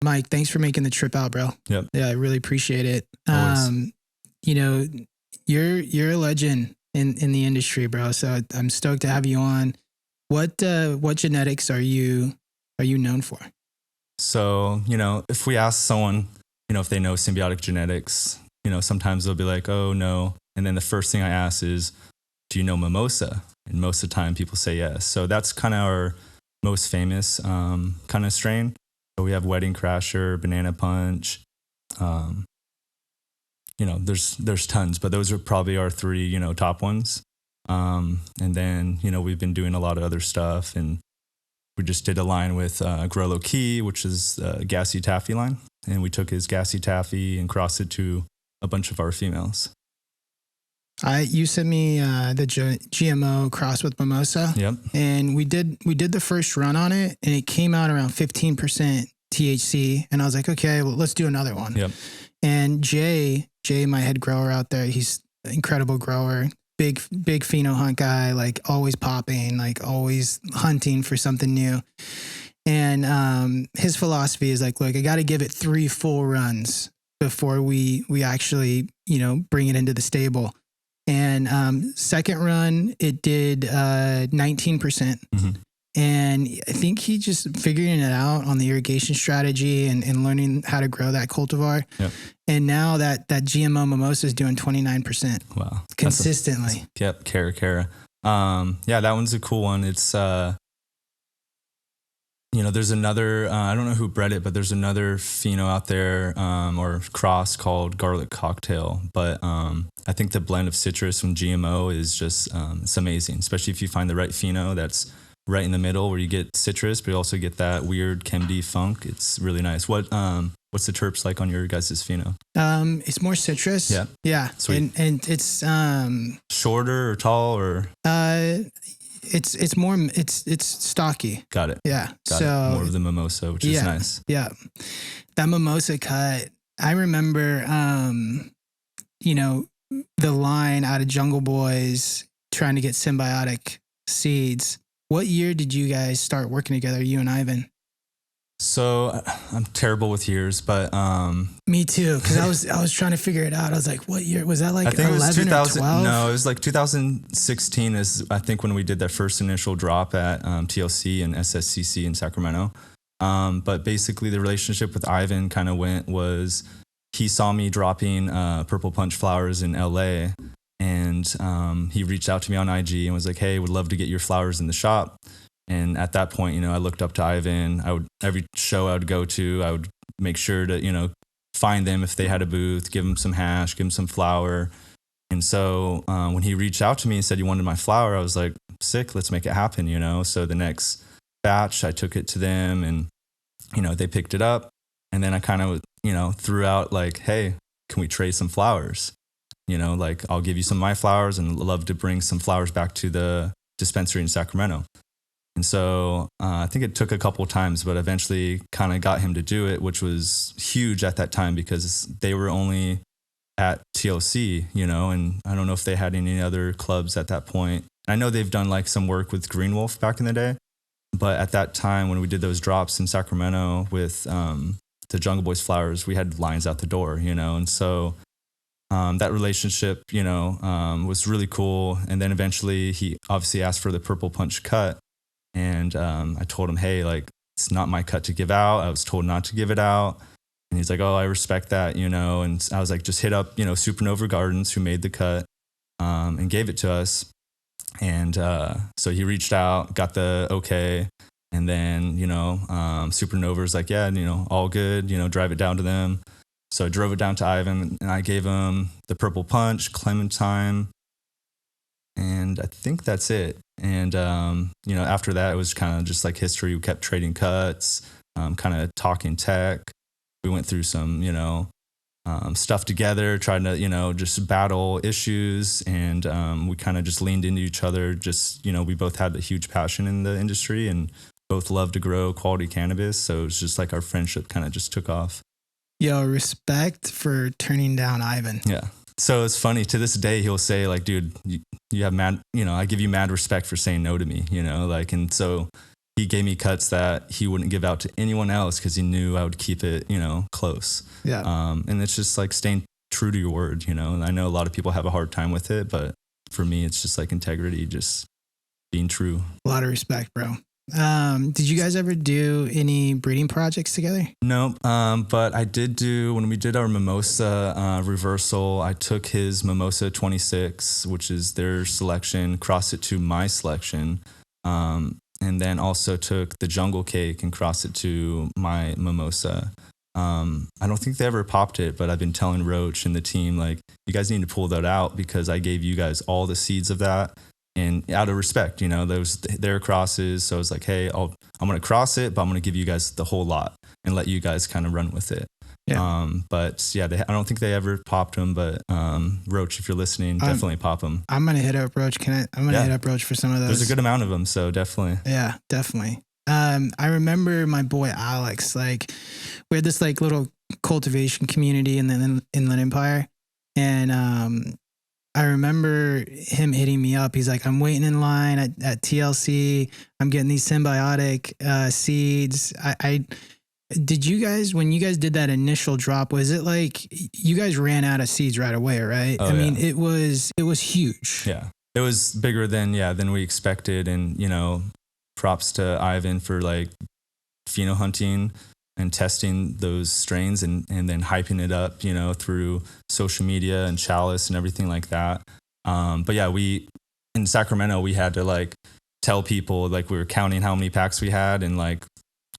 Mike, thanks for making the trip out, bro. Yep. Yeah, I really appreciate it. Always. You know, you're a legend in the industry, bro. So I'm stoked to have you on. What genetics are you known for? So, if we ask someone, if they know symbiotic genetics, sometimes they'll be like, oh no. And then the first thing I ask is, do you know Mimosa? And most of the time people say yes. So that's kind of our most famous kind of strain. So we have Wedding Crasher, Banana Punch. There's tons, but those are probably our three, top ones. And then, we've been doing a lot of other stuff, and we just did a line with Grow Low Key, which is a gassy taffy line. And we took his gassy taffy and crossed it to a bunch of our females. You sent me the GMO cross with Mimosa. Yep. And we did the first run on it, and it came out around 15% THC. And I was like, okay, well, let's do another one. Yep. And Jay, my head grower out there, he's an incredible grower, big pheno hunt guy, like always popping, like always hunting for something new. And his philosophy is like, look, I got to give it 3 full runs before we actually, bring it into the stable. And second run, it did 19%. Mm-hmm. And I think he just figuring it out on the irrigation strategy and learning how to grow that cultivar. Yep. And now that GMO Mimosa is doing 29%. Wow. Consistently. Yep. Cara. Yeah, that one's a cool one. It's, there's another, I don't know who bred it, but there's another pheno out there, or cross called Garlic Cocktail. But I think the blend of citrus and GMO is just, it's amazing, especially if you find the right pheno that's right in the middle where you get citrus, but you also get that weird ChemD funk. It's really nice. What's the terps like on your guys' pheno? It's more citrus. Yeah. Yeah. Sweet. And it's shorter or tall or it's more it's stocky. Got it. Yeah. Got it. More of the mimosa, which is nice. Yeah. That mimosa cut, I remember the line out of Jungle Boys trying to get symbiotic seeds. What year did you guys start working together, you and Ivan? So I'm terrible with years, but me too, because I was trying to figure it out. I was like, what year was that? Like, I think 11 it was 2000. Or 12? No, it was like 2016 is I think when we did that first initial drop at TLC and SSCC in Sacramento. But basically the relationship with Ivan kind of was he saw me dropping Purple Punch flowers in LA, and he reached out to me on IG and was like, hey, would love to get your flowers in the shop. And at that point, I looked up to Ivan. Every show I would go to, I would make sure to, find them if they had a booth, give them some hash, give them some flour. And so when he reached out to me and said he wanted my flour, I was like, sick, let's make it happen, So the next batch, I took it to them and, they picked it up. And then I kind of, threw out like, hey, can we trade some flowers? Like I'll give you some of my flowers and love to bring some flowers back to the dispensary in Sacramento. And so I think it took a couple of times, but eventually kind of got him to do it, which was huge at that time because they were only at TLC, and I don't know if they had any other clubs at that point. I know they've done like some work with Green Wolf back in the day, but at that time when we did those drops in Sacramento with the Jungle Boys flowers, we had lines out the door, and so that relationship, was really cool. And then eventually he obviously asked for the Purple Punch cut. And I told him, hey, like, it's not my cut to give out. I was told not to give it out. And he's like, oh, I respect that, And I was like, just hit up, Supernova Gardens, who made the cut, and gave it to us. And so he reached out, got the okay. And then, Supernova's like, yeah, all good, drive it down to them. So I drove it down to Ivan and I gave him the Purple Punch, Clementine, and I think that's it. And, after that, it was kind of just like history. We kept trading cuts, kind of talking tech. We went through some, stuff together, trying to, just battle issues. And we kind of just leaned into each other. Just, we both had a huge passion in the industry and both love to grow quality cannabis. So it's just like our friendship kind of just took off. Yo, respect for turning down Ivan. Yeah. So it's funny, to this day, he'll say like, dude, you have mad, I give you mad respect for saying no to me, like, and so he gave me cuts that he wouldn't give out to anyone else because he knew I would keep it, close. Yeah. And it's just like staying true to your word, and I know a lot of people have a hard time with it, but for me, it's just like integrity, just being true. A lot of respect, bro. Did you guys ever do any breeding projects together? No, but I did do, when we did our Mimosa reversal, I took his Mimosa 26, which is their selection, crossed it to my selection, and then also took the Jungle Cake and crossed it to my Mimosa. I don't think they ever popped it, but I've been telling Roach and the team, like, you guys need to pull that out because I gave you guys all the seeds of that. And out of respect, those their crosses. So I was like, hey, I'm going to cross it, but I'm going to give you guys the whole lot and let you guys kind of run with it. Yeah. But yeah, I don't think they ever popped them, but Roach, if you're listening, definitely pop them. I'm going to hit up Roach. I'm going to hit up Roach for some of those. There's a good amount of them. So definitely. Yeah, definitely. I remember my boy Alex, like we had this like little cultivation community in the Inland Empire. And I remember him hitting me up. He's like, I'm waiting in line at TLC. I'm getting these symbiotic seeds. Did you guys, when you guys did that initial drop, was it like you guys ran out of seeds right away, right? Oh, I mean, it was huge. Yeah. It was bigger than we expected. And, props to Ivan for like pheno hunting and testing those strains and then hyping it up, through social media and Chalice and everything like that. But yeah, in Sacramento, we had to like tell people, like we were counting how many packs we had and like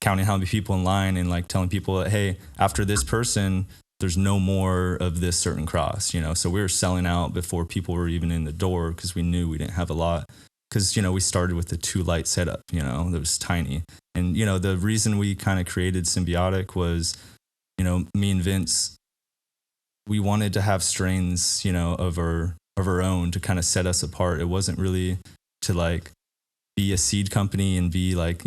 counting how many people in line and like telling people that, hey, after this person, there's no more of this certain cross, So we were selling out before people were even in the door because we knew we didn't have a lot. Because, we started with the 2 light setup, that was tiny. And, the reason we kind of created Symbiotic was, me and Vince, we wanted to have strains, of our own to kind of set us apart. It wasn't really to like be a seed company and be like,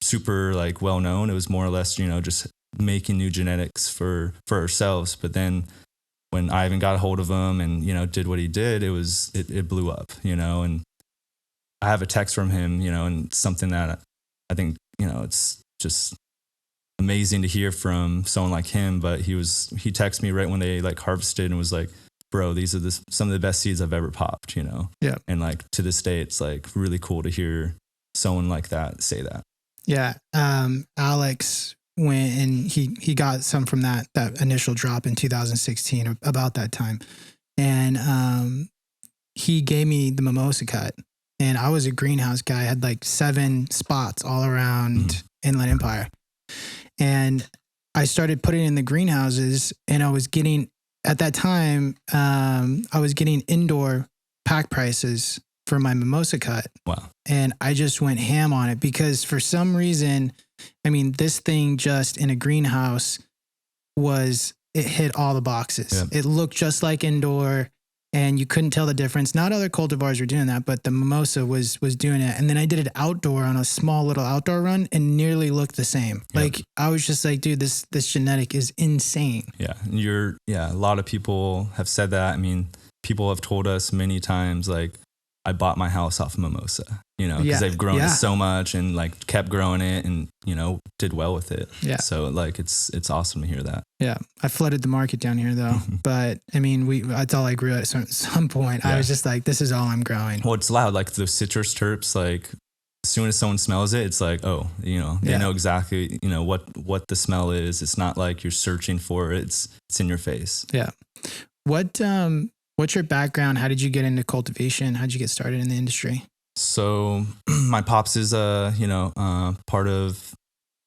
super like well known. It was more or less, just making new genetics for ourselves. But then when Ivan got a hold of him and, did what he did, it blew up, and I have a text from him, and something that I think, it's just amazing to hear from someone like him. But he texted me right when they like harvested and was like, bro, these are some of the best seeds I've ever popped, Yeah. And like to this day, it's like really cool to hear someone like that say that. Yeah. Alex went and he got some from that initial drop in 2016, about that time. And he gave me the Mimosa cut. And I was a greenhouse guy. I had like 7 spots all around Inland Empire. And I started putting in the greenhouses and I was getting, at that time, I was getting indoor pack prices for my Mimosa cut. Wow. And I just went ham on it because for some reason, I mean, this thing just in a greenhouse it hit all the boxes. Yeah. It looked just like indoor and you couldn't tell the difference. Not other cultivars were doing that, but the Mimosa was doing it. And then I did it outdoor on a small little outdoor run and nearly looked the same. Yep. Like I was just like, dude, this genetic is insane. Yeah. A lot of people have said that. I mean, people have told us many times, like, I bought my house off Mimosa, because they've grown it so much and like kept growing it and, did well with it. Yeah. So like, it's awesome to hear that. Yeah. I flooded the market down here though, but I mean, that's all I grew at some point. Yeah. I was just like, this is all I'm growing. Well, it's loud. Like those citrus terps, like as soon as someone smells it, it's like, oh, they know exactly, what the smell is. It's not like you're searching for it. It's in your face. Yeah. What's your background? How did you get into cultivation? How did you get started in the industry? So my pops is part of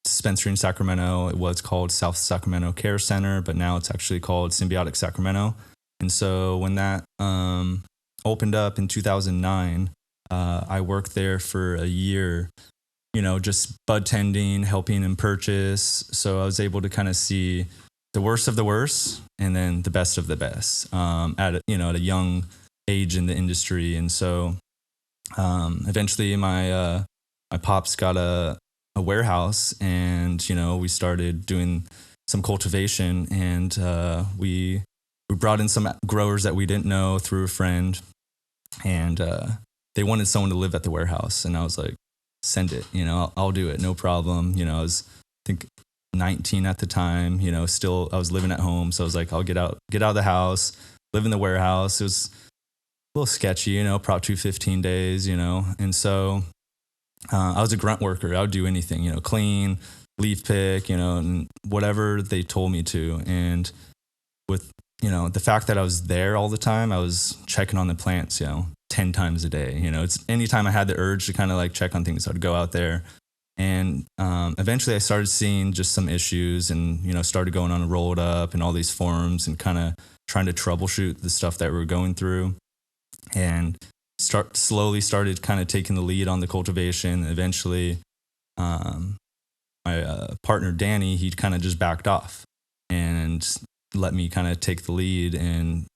dispensary in Sacramento. It was called South Sacramento Care Center, but now it's actually called Symbiotic Sacramento. And so when that opened up in 2009, I worked there for a year, just bud tending, helping him purchase. So I was able to kind of see the worst of the worst and then the best of the best at a young age in the industry. And so eventually my pops got a warehouse and, we started doing some cultivation and we brought in some growers that we didn't know through a friend and they wanted someone to live at the warehouse. And I was like, send it, I'll do it. No problem. I was, I think 19 at the time, still I was living at home. So I was like, I'll get out of the house, live in the warehouse. It was a little sketchy, Prop 215 days, and so I was a grunt worker. I would do anything, clean, leaf pick, and whatever they told me to. And with, the fact that I was there all the time, I was checking on the plants, 10 times a day. It's anytime I had the urge to kind of like check on things, I'd go out there. And eventually I started seeing just some issues and, started going on a Roll It Up and all these forums and kind of trying to troubleshoot the stuff that we were going through. And slowly started kind of taking the lead on the cultivation. Eventually, my partner, Danny, he kind of just backed off and let me kind of take the lead and,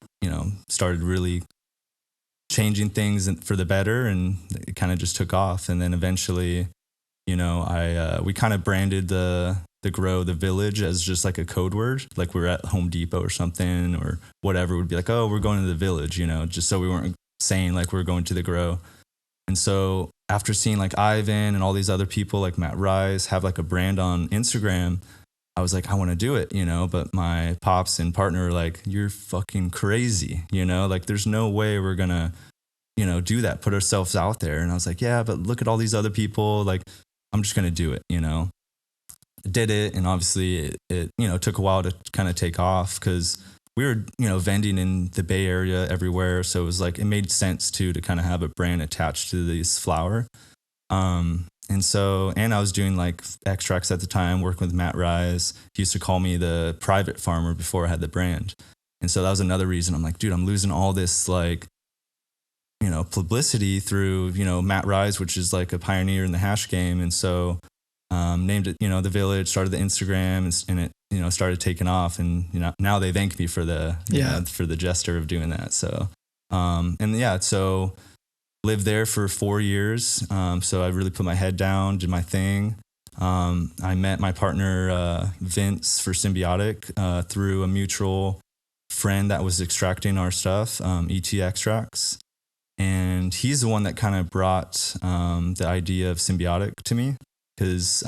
started really changing things for the better, and it kind of just took off. And then eventually, we kind of branded the grow, the Village, as just like a code word. Like we're at Home Depot or something or whatever, would be like, oh, we're going to the Village, just so we weren't saying like we're going to the grow. And so after seeing like Ivan and all these other people like Matt Rice have like a brand on Instagram, I was like, I want to do it, but my pops and partner were like, you're fucking crazy, like there's no way we're gonna, do that, put ourselves out there. And I was like, yeah, but look at all these other people, like I'm just gonna do it, did it. And obviously it took a while to kind of take off because we were, vending in the Bay Area everywhere. So it was like, it made sense to kind of have a brand attached to this flower. And I was doing like extracts at the time, working with Matt Rise. He used to call me the private farmer before I had the brand. And so that was another reason I'm like, dude, I'm losing all this like, publicity through, Matt Rise, which is like a pioneer in the hash game. And so named it, the Village, started the Instagram, and it, started taking off. And, now they thank me for for the gesture of doing that. So, so lived there for 4 years. So I really put my head down, did my thing. I met my partner, Vince, for Symbiotic through a mutual friend that was extracting our stuff, ET Extracts. And he's the one that kind of brought the idea of Symbiotic to me, because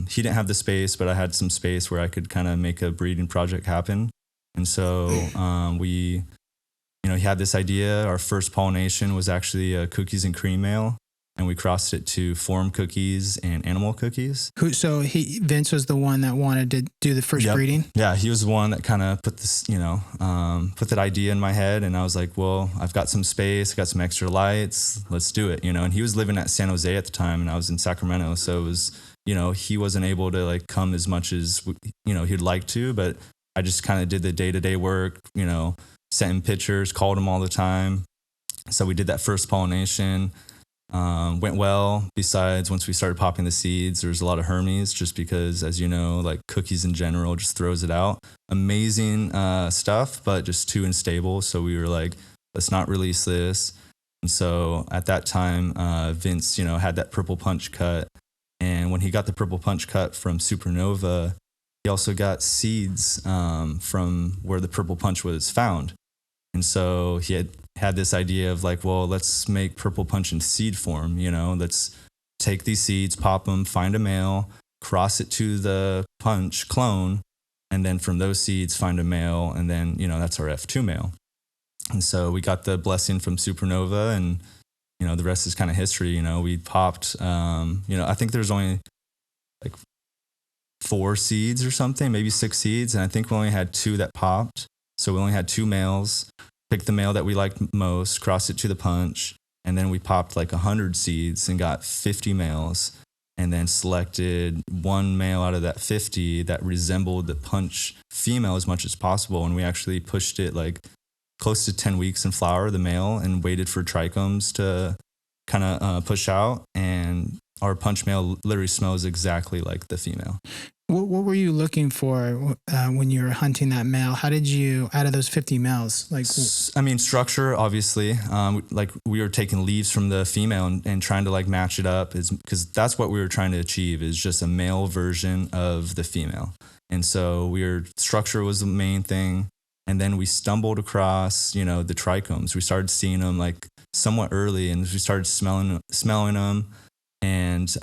he didn't have the space, but I had some space where I could kind of make a breeding project happen. And so we, he had this idea. Our first pollination was actually a cookies and cream male, and we crossed it to form cookies and animal cookies. So Vince was the one that wanted to do the first breeding? Yeah, he was the one that kind of put this, put that idea in my head. And I was like, well, I've got some space, I got some extra lights, let's do it, And he was living at San Jose at the time, and I was in Sacramento. So it was, he wasn't able to like come as much as, he'd like to, but I just kind of did the day-to-day work, sent him pictures, called him all the time. So we did that first pollination. Went well. Besides, once we started popping the seeds, there's a lot of hermes, just because, as you know, like cookies in general just throws it out. Amazing stuff, but just too unstable. So we were like, let's not release this. And so at that time, Vince, had that purple punch cut. And when he got the purple punch cut from Supernova, he also got seeds from where the purple punch was found. And so he had this idea of like, well, let's make purple punch in seed form, let's take these seeds, pop them, find a male, cross it to the punch clone, and then from those seeds find a male, and then, that's our F2 male. And so we got the blessing from Supernova, and, the rest is kind of history. We popped, I think there's only like 4 seeds or something, maybe 6 seeds. And I think we only had 2 that popped. So we only had 2 males, picked the male that we liked most, crossed it to the punch, and then we popped like 100 seeds and got 50 males, and then selected 1 male out of that 50 that resembled the punch female as much as possible. And we actually pushed it like close to 10 weeks in flower, the male, and waited for trichomes to kind of push out. And our punch male literally smells exactly like the female. What were you looking for when you were hunting that male? How did you, out of those 50 males, like? I mean, structure, obviously. Like we were taking leaves from the female and trying to like match it up, because that's what we were trying to achieve, is just a male version of the female. And so structure was the main thing. And then we stumbled across, the trichomes. We started seeing them like somewhat early, and we started smelling them. And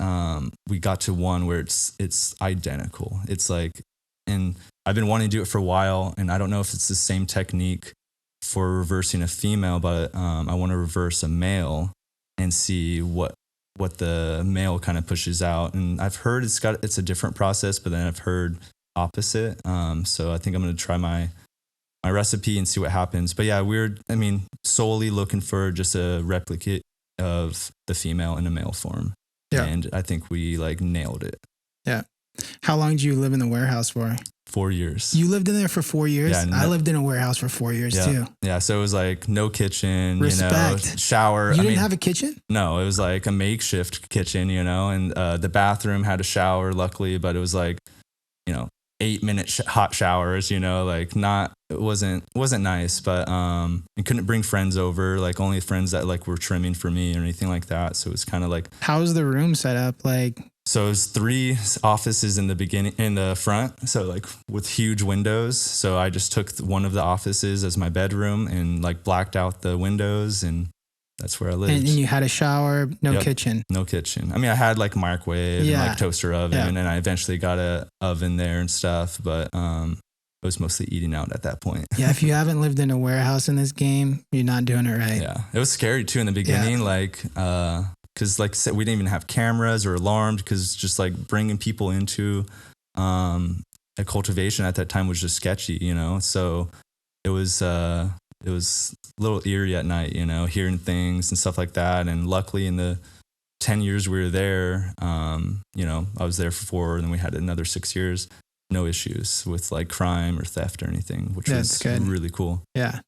we got to one where it's identical. It's like, and I've been wanting to do it for a while, and I don't know if it's the same technique for reversing a female, but I want to reverse a male and see what the male kind of pushes out. And I've heard it's a different process, but then I've heard opposite. So I think I'm going to try my recipe and see what happens. But yeah, solely looking for just a replicate of the female in a male form. Yeah. And I think we like nailed it. Yeah. How long did you live in the warehouse for? 4 years. You lived in there for 4 years? Yeah, I lived in a warehouse for 4 years too. Yeah. So it was like no kitchen, Respect. Shower. You didn't have a kitchen? No, it was like a makeshift kitchen, and the bathroom had a shower, luckily, but it was like, 8-minute hot showers, like it wasn't nice, but I couldn't bring friends over, like only friends that like were trimming for me or anything like that. So it's kind of like, how's the room set up? Like, so it was 3 offices in the front. So like with huge windows. So I just took one of the offices as my bedroom and like blacked out the windows, and that's where I lived. And you had a shower, no kitchen. No kitchen. I mean, I had like a microwave and like toaster oven, and I eventually got a oven there and stuff, but it was mostly eating out at that point. Yeah, if you haven't lived in a warehouse in this game, you're not doing it right. Yeah, it was scary too in the beginning, like because like I said, we didn't even have cameras or alarms, because just like bringing people into a cultivation at that time was just sketchy, So it was a little eerie at night, hearing things and stuff like that. And luckily in the 10 years we were there, I was there for 4, and then we had another 6 years, no issues with like crime or theft or anything, which was good. Really cool. Yeah.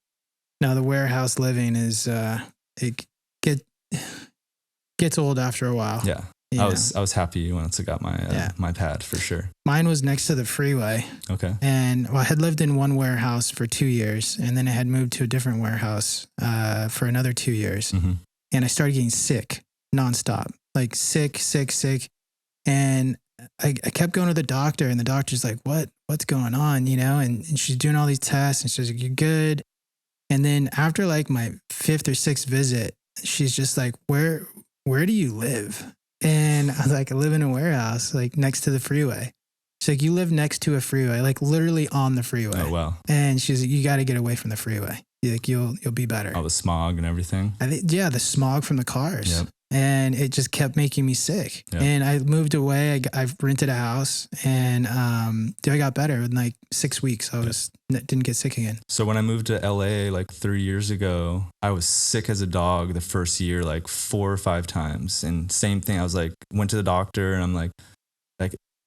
Now the warehouse living is, it gets old after a while. Yeah. I was happy once I got my pad, for sure. Mine was next to the freeway. Okay. And I had lived in one warehouse for 2 years, and then I had moved to a different warehouse for another 2 years. Mm-hmm. And I started getting sick nonstop, like sick. And I kept going to the doctor, and the doctor's like, what's going on? And she's doing all these tests, and she's like, you're good. And then after like my 5th or 6th visit, she's just like, where do you live? And I was like, I live in a warehouse, like next to the freeway. She's like, you live next to a freeway, like literally on the freeway. Oh, wow. And she's like, you got to get away from the freeway. You'll be better. All the smog and everything. I think, the smog from the cars. Yep. And it just kept making me sick. Yep. And I moved away. I've rented a house, and I got better in like 6 weeks. I didn't get sick again. So when I moved to LA like 3 years ago, I was sick as a dog the first year, like 4 or 5 times. And same thing. I was like, went to the doctor, and I'm like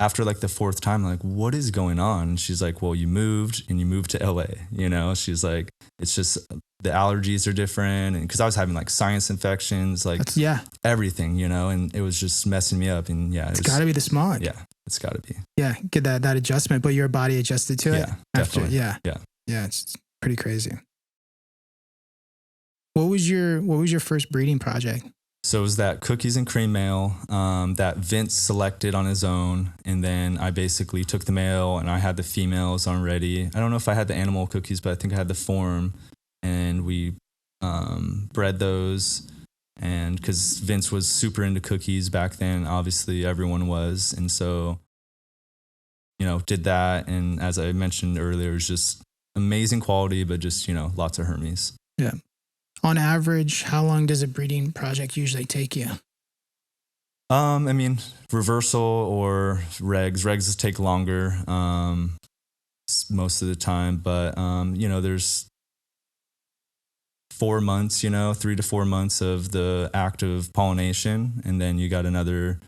after like the 4th time, I'm like, what is going on? And she's like, well, you moved to LA, she's like, it's just the allergies are different. And cause I was having like sinus infections, like everything, and it was just messing me up. And it's gotta be the smog. Yeah. It's gotta be. Yeah. Get that adjustment, but your body adjusted to it. Yeah. Definitely. Yeah. It's pretty crazy. What was your first breeding project? So it was that cookies and cream male that Vince selected on his own. And then I basically took the male, and I had the females already. I don't know if I had the animal cookies, but I think I had the form. And we bred those. And because Vince was super into cookies back then, obviously everyone was. And so, did that. And as I mentioned earlier, it was just amazing quality, but just, lots of Hermes. Yeah. On average, how long does a breeding project usually take you? Reversal or regs take longer most of the time, but there's 4 months, 3 to 4 months of the active pollination, and then you got another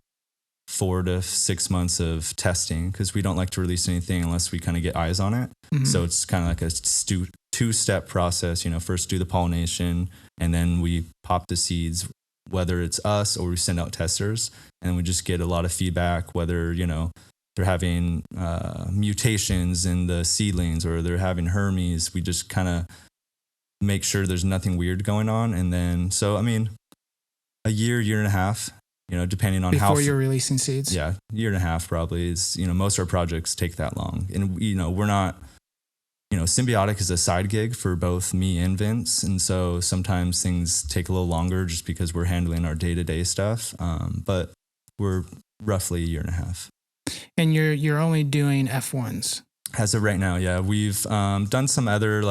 4 to 6 months of testing, because we don't like to release anything unless we kind of get eyes on it. Mm-hmm. So it's kind of like a two-step process. First do the pollination, and then we pop the seeds, whether it's us or we send out testers, and we just get a lot of feedback, whether they're having mutations in the seedlings or they're having Hermes. We just kind of make sure there's nothing weird going on, and then a year and a half, depending on before you're releasing seeds. Yeah, year and a half probably is. Most of our projects take that long, and we're not. Symbiotic is a side gig for both me and Vince. And so sometimes things take a little longer just because we're handling our day-to-day stuff. But we're roughly a year and a half. And you're only doing F1s. As of right now, yeah. We've done some other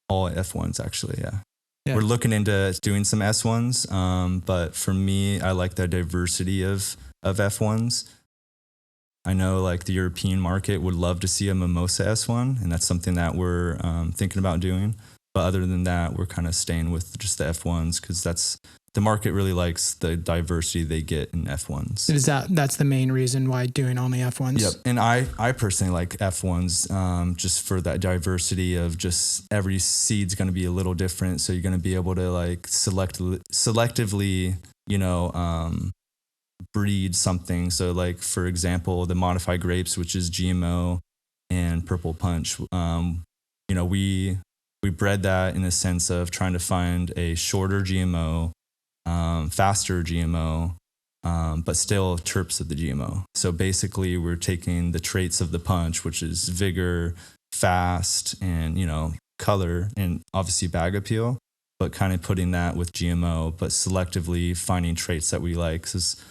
all F1s actually, yeah. We're looking into doing some S1s, but for me, I like the diversity of F1s. I know like the European market would love to see a Mimosa S1, and that's something that we're thinking about doing. But other than that, we're kind of staying with just the F1s because the market really likes the diversity they get in F1s. That's the main reason why doing only F1s? Yep. And I personally like F1s just for that diversity of just every seed's going to be a little different. So you're going to be able to like selectively, breed something. So like, for example, the modified grapes, which is GMO and Purple Punch, we bred that in a sense of trying to find a shorter GMO, faster GMO, but still terps of the GMO. So basically we're taking the traits of the punch, which is vigor, fast, and, color, and obviously bag appeal, but kind of putting that with GMO, but selectively finding traits that we like. Because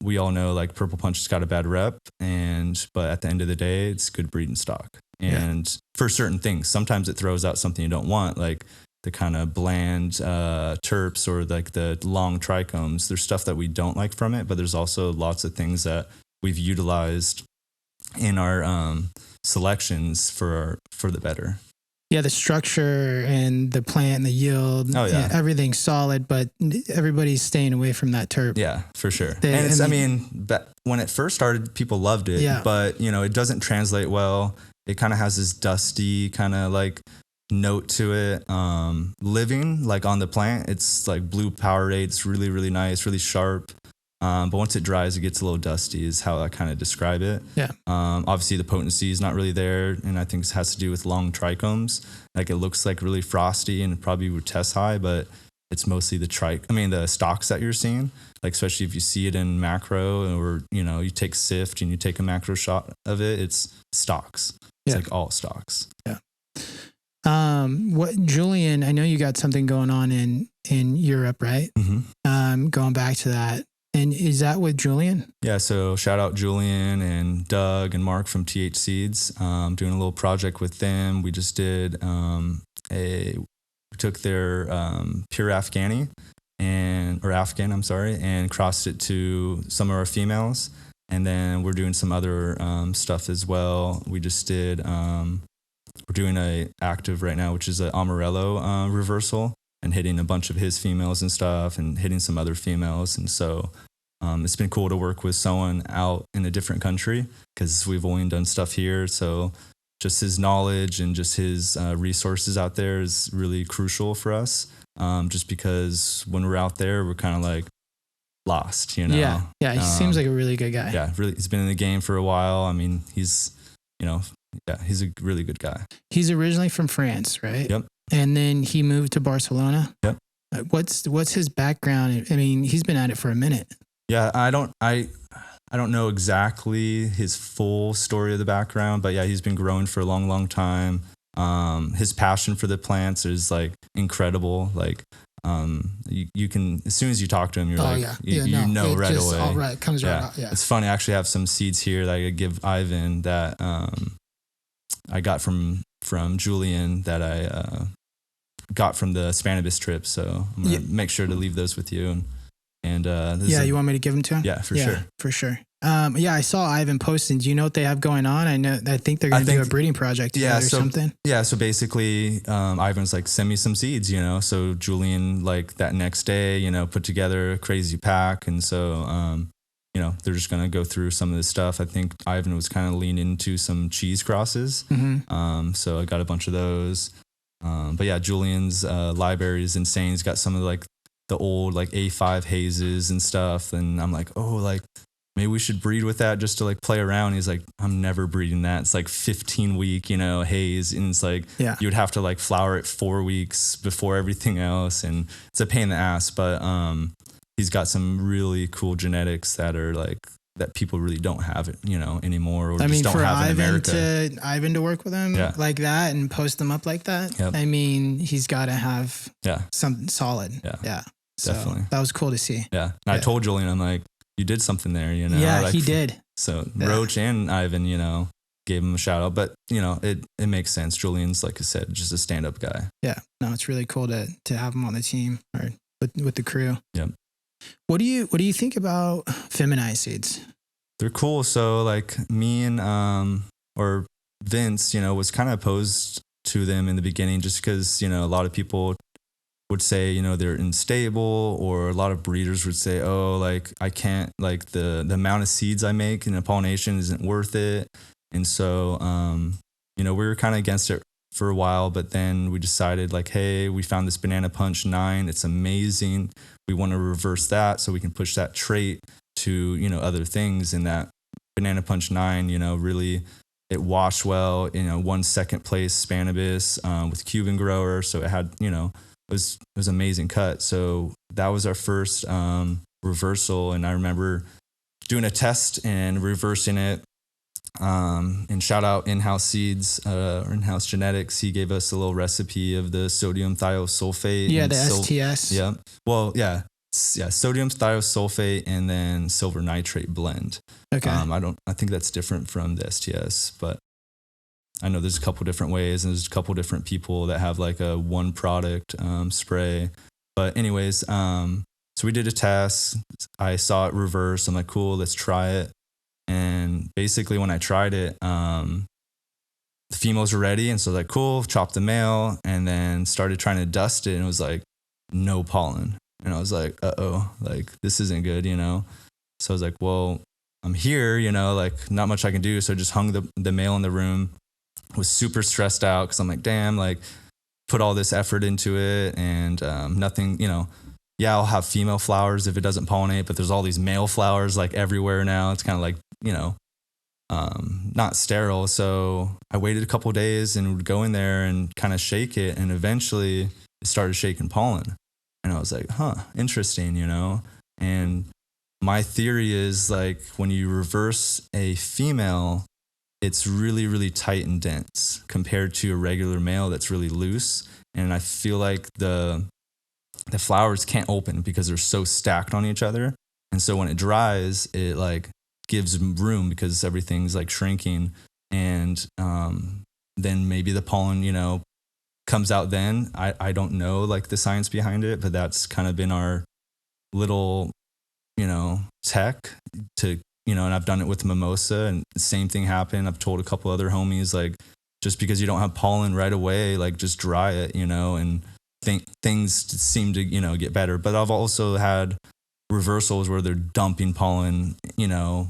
we all know like Purple Punch has got a bad rep, but at the end of the day, it's good breeding stock. And for certain things, sometimes it throws out something you don't want, like the kind of bland terps or like the long trichomes. There's stuff that we don't like from it, but there's also lots of things that we've utilized in our selections for the better. Yeah, the structure and the plant and the yield, everything's solid, but everybody's staying away from that terp. Yeah, for sure. When it first started, people loved it, but it doesn't translate well. It kind of has this dusty kind of like note to it. Living like on the plant, it's like blue Powerade. It's really, really nice, really sharp. But once it dries, it gets a little dusty is how I kind of describe it. Yeah. Obviously the potency is not really there. And I think it has to do with long trichomes. Like it looks like really frosty and probably would test high, but it's mostly the stalks that you're seeing. Like, especially if you see it in macro or, you take SIFT and you take a macro shot of it, it's stalks. It's like all stalks. Yeah. Julian, I know you got something going on in Europe, right? Mm-hmm. Going back to that. And is that with Julian? Yeah. So shout out Julian and Doug and Mark from TH Seeds. Doing a little project with them. We just did we took their pure Afghani and crossed it to some of our females. And then we're doing some other stuff as well. We just did, we're doing a active right now, which is an Amarello reversal, and hitting a bunch of his females and stuff and hitting some other females. And so it's been cool to work with someone out in a different country because we've only done stuff here. So just his knowledge and just his resources out there is really crucial for us. Just because when we're out there, we're kind of like lost, Yeah. He seems like a really good guy. Yeah, really. He's been in the game for a while. I mean, he's a really good guy. He's originally from France, right? Yep. And then he moved to Barcelona. Yep. What's his background? I mean, he's been at it for a minute. Yeah, I don't know exactly his full story of the background, but yeah, he's been growing for a long, long time. His passion for the plants is like incredible. Like, you can, as soon as you talk to him, you're you know right away. All right, comes right out. Yeah. It's funny. I actually have some seeds here that I could give Ivan that I got from Julian that I got from the Spanibus trip. So I'm gonna make sure to leave those with you. And you want me to give them to him? Yeah, for sure. For sure. I saw Ivan posting. Do you know what they have going on? I think they're going to do a breeding project together or something. Yeah. So basically, Ivan's like, send me some seeds, So Julian, like that next day, put together a crazy pack. And so, they're just going to go through some of this stuff. I think Ivan was kind of leaning into some cheese crosses. Mm-hmm. So I got a bunch of those. But yeah, Julian's library is insane. He's got some of like the old like A5 hazes and stuff. And I'm like, maybe we should breed with that just to like play around. He's like, I'm never breeding that. It's like 15 week, haze. And it's like, you would have to like flower it 4 weeks before everything else. And it's a pain in the ass, but he's got some really cool genetics that are like, that people really don't have it, anymore, or just don't have in America. Ivan to work with him like that and post them up like that. Yep. I mean, he's got to have something solid. Yeah. So definitely. that was cool to see. Yeah. And I told Julian, I'm like, you did something there, you know? Yeah, like, he did. So Roach and Ivan, you know, gave him a shout out, but you know, it makes sense. Julian's, like I said, just a stand-up guy. Yeah. No, it's really cool to have him on the team or with the crew. Yeah. What do you think about feminized seeds? They're cool. So like me and or Vince, you know, was kind of opposed to them in the beginning just because, you know, a lot of people would say, you know, they're unstable, or a lot of breeders would say, oh, like I can't, like the amount of seeds I make in a pollination isn't worth it. And so, you know, we were kind of against it for a while, but then we decided like, hey, we found this Banana Punch 9. It's amazing. We want to reverse that so we can push that trait to, you know, other things. And that Banana Punch 9, you know, really, it washed well, you know, 1 second place Spanibus with Cuban grower. So it had, you know, it was an amazing cut. So that was our first reversal. And I remember doing a test and reversing it. And shout out In-House Seeds, or In-House Genetics. He gave us a little recipe of the sodium thiosulfate. Yeah, the STS. Yeah. Well, yeah. Yeah. Sodium thiosulfate and then silver nitrate blend. Okay. I think that's different from the STS, but I know there's a couple different ways, and there's a couple different people that have like a one product spray. But anyways, so we did a test. I saw it reverse. I'm like, cool, let's try it. And basically when I tried it, the females were ready. And so like, cool, chopped the male and then started trying to dust it. And it was like, no pollen. And I was like, uh-oh, like this isn't good, you know? So I was like, well, I'm here, you know, like not much I can do. So I just hung the male in the room, was super stressed out because I'm like, damn, like put all this effort into it and nothing, you know. Yeah, I'll have female flowers if it doesn't pollinate, but there's all these male flowers like everywhere now. It's kind of like, you know, not sterile. So I waited a couple of days and would go in there and kind of shake it. And eventually it started shaking pollen. And I was like, huh, interesting, you know? And my theory is like when you reverse a female, it's really, really tight and dense compared to a regular male that's really loose. And I feel like the flowers can't open because they're so stacked on each other. And so when it dries, it like gives room because everything's like shrinking. And then maybe the pollen, you know, comes out then. I don't know like the science behind it, but that's kind of been our little, you know, tech to, you know, and I've done it with Mimosa and the same thing happened. I've told a couple other homies, like, just because you don't have pollen right away, like just dry it, you know, and things seem to, you know, get better. But I've also had reversals where they're dumping pollen, you know,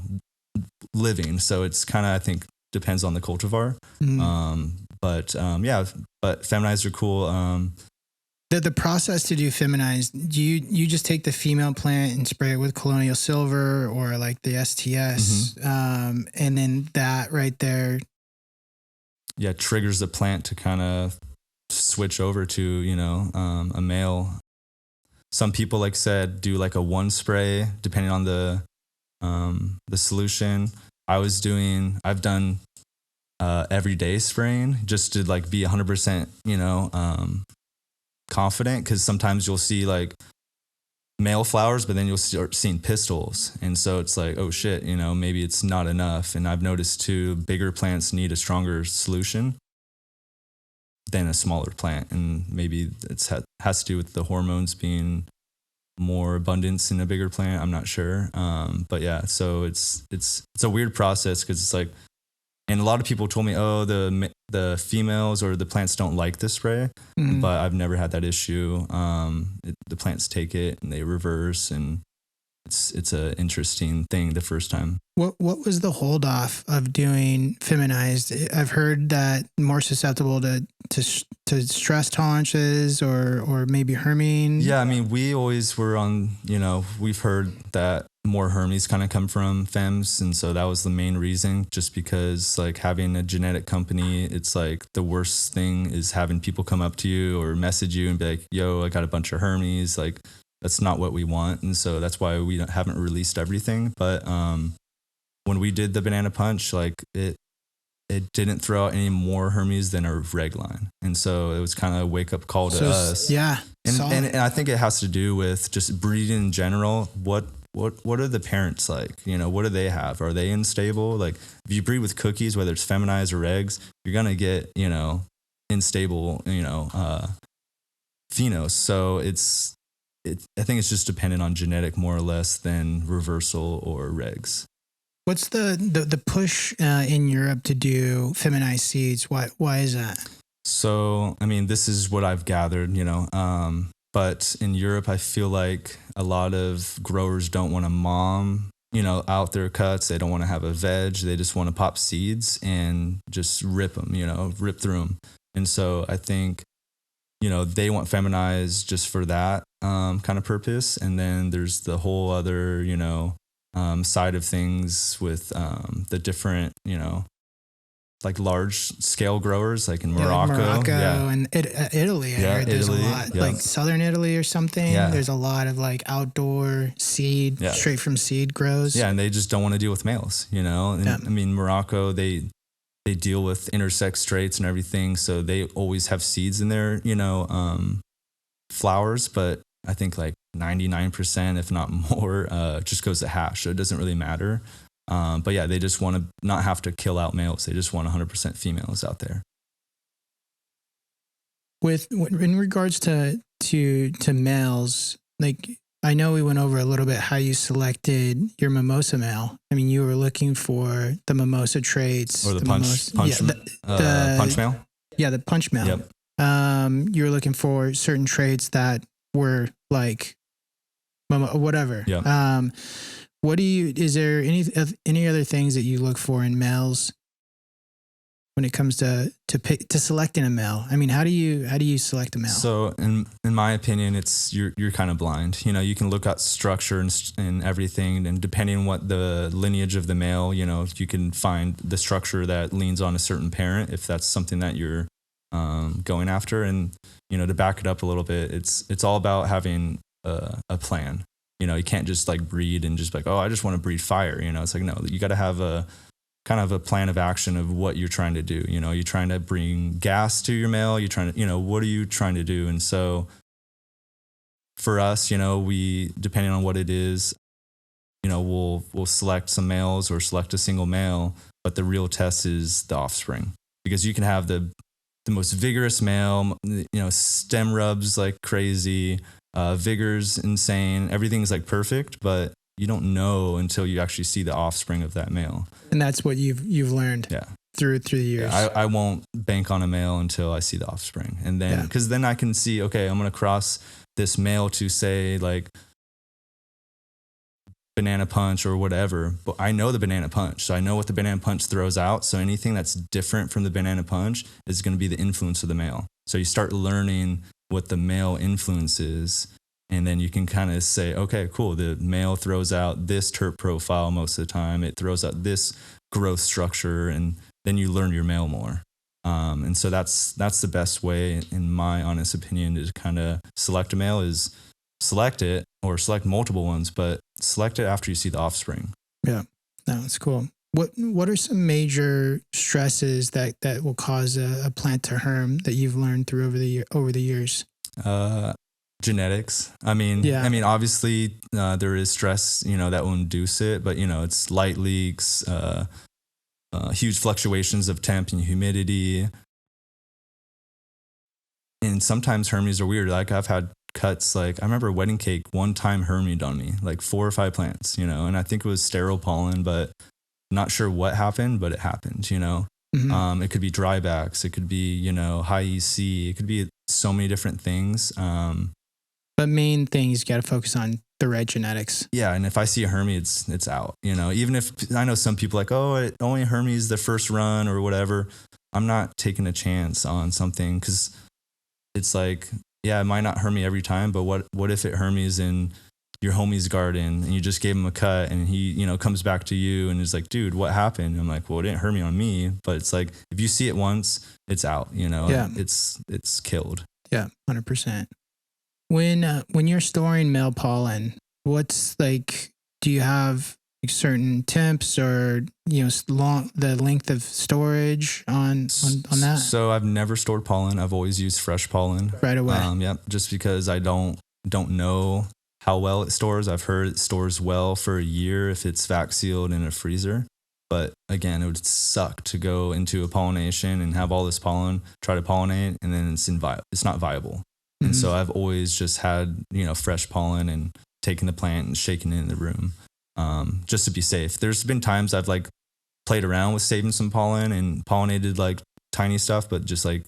living. So it's kind of, I think, depends on the cultivar. Yeah, but feminized are cool. The process to do feminized, you just take the female plant and spray it with colonial silver or like the STS, and then that right there, yeah, triggers the plant to kind of switch over to, you know, a male. Some people, like said, do like a one spray depending on the solution. I've done everyday spraying just to like be 100%, you know, confident, because sometimes you'll see like male flowers, but then you'll start seeing pistils, and so it's like, oh shit, you know, maybe it's not enough. And I've noticed too, bigger plants need a stronger solution than a smaller plant, and maybe it has to do with the hormones being more abundance in a bigger plant. I'm not sure, but yeah, so it's a weird process because it's like, and a lot of people told me, oh, the females or the plants don't like the spray, but I've never had that issue. The plants take it and they reverse, and it's a interesting thing the first time. What was the hold off of doing feminized? I've heard that more susceptible to stress tolerances or maybe hermine. Yeah, I mean, we always were on, you know, we've heard that more hermes kind of come from femmes, and so that was the main reason, just because like having a genetic company, it's like the worst thing is having people come up to you or message you and be like, yo, I got a bunch of hermes, like that's not what we want. And so that's why we haven't released everything. But when we did the Banana Punch, like it didn't throw out any more hermes than our reg line. And so it was kind of a wake up call to us. Yeah. And I think it has to do with just breeding in general. What are the parents like? What do they have? Are they unstable? Like if you breed with cookies, whether it's feminized or eggs, you're gonna get unstable phenos. So I think it's just dependent on genetic more or less than reversal or regs. What's the push in Europe to do feminized seeds? Why is that? So, I mean, this is what I've gathered, but in Europe, I feel like a lot of growers don't want to mom, out their cuts. They don't want to have a veg. They just want to pop seeds and just rip them, rip through them. And so I think, they want feminized just for that kind of purpose. And then there's the whole other, side of things with the different, like large scale growers, like in Morocco. And Italy. I heard there's a lot, like Southern Italy or something. Yeah. There's a lot of like outdoor seed, straight from seed grows. Yeah, and they just don't want to deal with males, And I mean, Morocco, they deal with intersex traits and everything, so they always have seeds in their, flowers. But I think like 99%, if not more, just goes to hash. So it doesn't really matter. But yeah, they just want to not have to kill out males. They just want 100% females out there. In regards to males, like I know we went over a little bit how you selected your Mimosa male. I mean, you were looking for the Mimosa traits or the punch male. Yeah, the punch male. Yep. You were looking for certain traits that were like whatever. Yeah. Is there any other things that you look for in males when it comes to selecting a male? I mean, how do you select a male? So in my opinion, it's you're kind of blind. You can look at structure and everything, and depending on what the lineage of the male, you can find the structure that leans on a certain parent if that's something that you're going after. And to back it up a little bit, it's all about having a plan. You can't just like breed and just like, oh, I just want to breed fire. It's like, no, you got to have a kind of a plan of action of what you're trying to do. You're trying to bring gas to your male. You're trying to, what are you trying to do? And so for us, we, depending on what it is, we'll select some males or select a single male, but the real test is the offspring, because you can have the most vigorous male, stem rubs like crazy, vigor's insane, everything's like perfect, but you don't know until you actually see the offspring of that male. And that's what you've learned through the years. Yeah, I won't bank on a male until I see the offspring. And then, because then I can see, okay, I'm going to cross this male to say like banana punch or whatever, but I know the banana punch. So I know what the banana punch throws out. So anything that's different from the banana punch is going to be the influence of the male. So you start learning what the male influence is, and then you can kind of say, okay, cool, the male throws out this terp profile most of the time, it throws out this growth structure, and then you learn your male more. And so that's the best way, in my honest opinion, to kind of select a male is select it, or select multiple ones, but select it after you see the offspring. Yeah, no, that's cool. What are some major stresses that will cause a plant to herm that you've learned through over the years? Genetics. I mean, obviously there is stress, that will induce it, but it's light leaks, huge fluctuations of temp and humidity, and sometimes hermies are weird. Like I've had cuts, like I remember wedding cake one time hermied on me, like 4 or 5 plants, and I think it was sterile pollen, but not sure what happened, but it happened, Mm-hmm. It could be drybacks, it could be, high EC, it could be so many different things. But main thing is you got to focus on the right genetics. Yeah, and if I see a hermy, it's out. Even if I know some people like, oh, it only hermies the first run or whatever. I'm not taking a chance on something, because it's like, yeah, it might not hermy every time, but what if it hermies in your homie's garden and you just gave him a cut and he, comes back to you and is like, dude, what happened? And I'm like, well, it didn't hermy on me, but it's like, if you see it once, it's out, it's killed. Yeah, 100%. When you're storing male pollen, what's like, do you have certain temps or, the length of storage on that? So I've never stored pollen. I've always used fresh pollen Right away. Just because I don't know how well it stores. I've heard it stores well for a year if it's vac sealed in a freezer. But again, it would suck to go into a pollination and have all this pollen, try to pollinate, and then it's not viable. And so I've always just had, fresh pollen and taken the plant and shaking it in the room, just to be safe. There's been times I've like played around with saving some pollen and pollinated like tiny stuff, but just like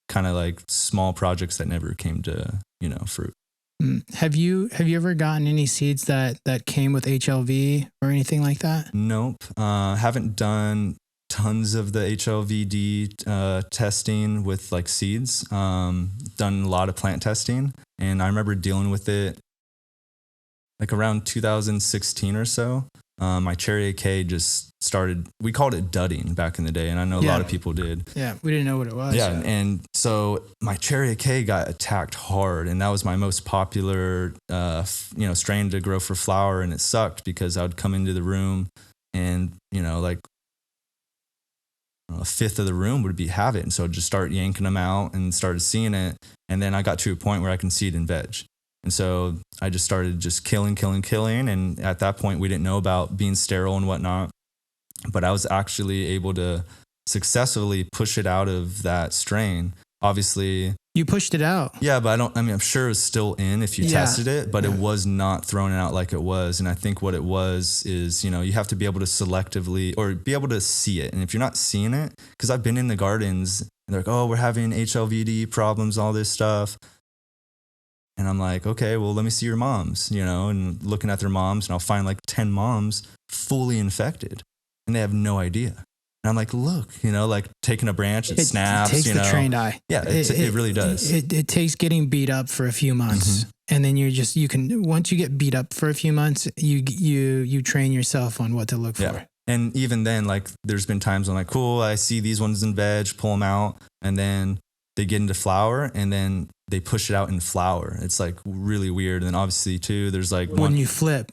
kind of like small projects that never came to, fruit. Have you ever gotten any seeds that came with HLV or anything like that? Nope. Haven't done tons of the HLVD testing with like seeds. Done a lot of plant testing, and I remember dealing with it like around 2016 or so. My cherry AK just started, we called it dudding back in the day, and I know a lot of people did. Yeah, we didn't know what it was. Yeah, and so my cherry AK got attacked hard, and that was my most popular strain to grow for flower, and it sucked because I would come into the room and like a fifth of the room would have it, and so I'd just start yanking them out and started seeing it, and then I got to a point where I can see it in veg. And so I just started just killing. And at that point, we didn't know about being sterile and whatnot. But I was actually able to successfully push it out of that strain. Obviously. You pushed it out. Yeah, but I'm sure it was still in if you tested it, but it was not thrown out like it was. And I think what it was is, you have to be able to selectively or be able to see it. And if you're not seeing it, because I've been in the gardens and they're like, oh, we're having HLVD problems, all this stuff. And I'm like, okay, well, let me see your moms, and looking at their moms, and I'll find like 10 moms fully infected, and they have no idea. And I'm like, look, like taking a branch, it snaps. It takes the trained eye. Yeah, it really does. It takes getting beat up for a few months, and then once you get beat up for a few months, you train yourself on what to look for. And even then, like, there's been times I'm like, cool, I see these ones in veg, pull them out, and then they get into flower, and then they push it out in flower. It's like really weird. And then obviously too, there's like they flip,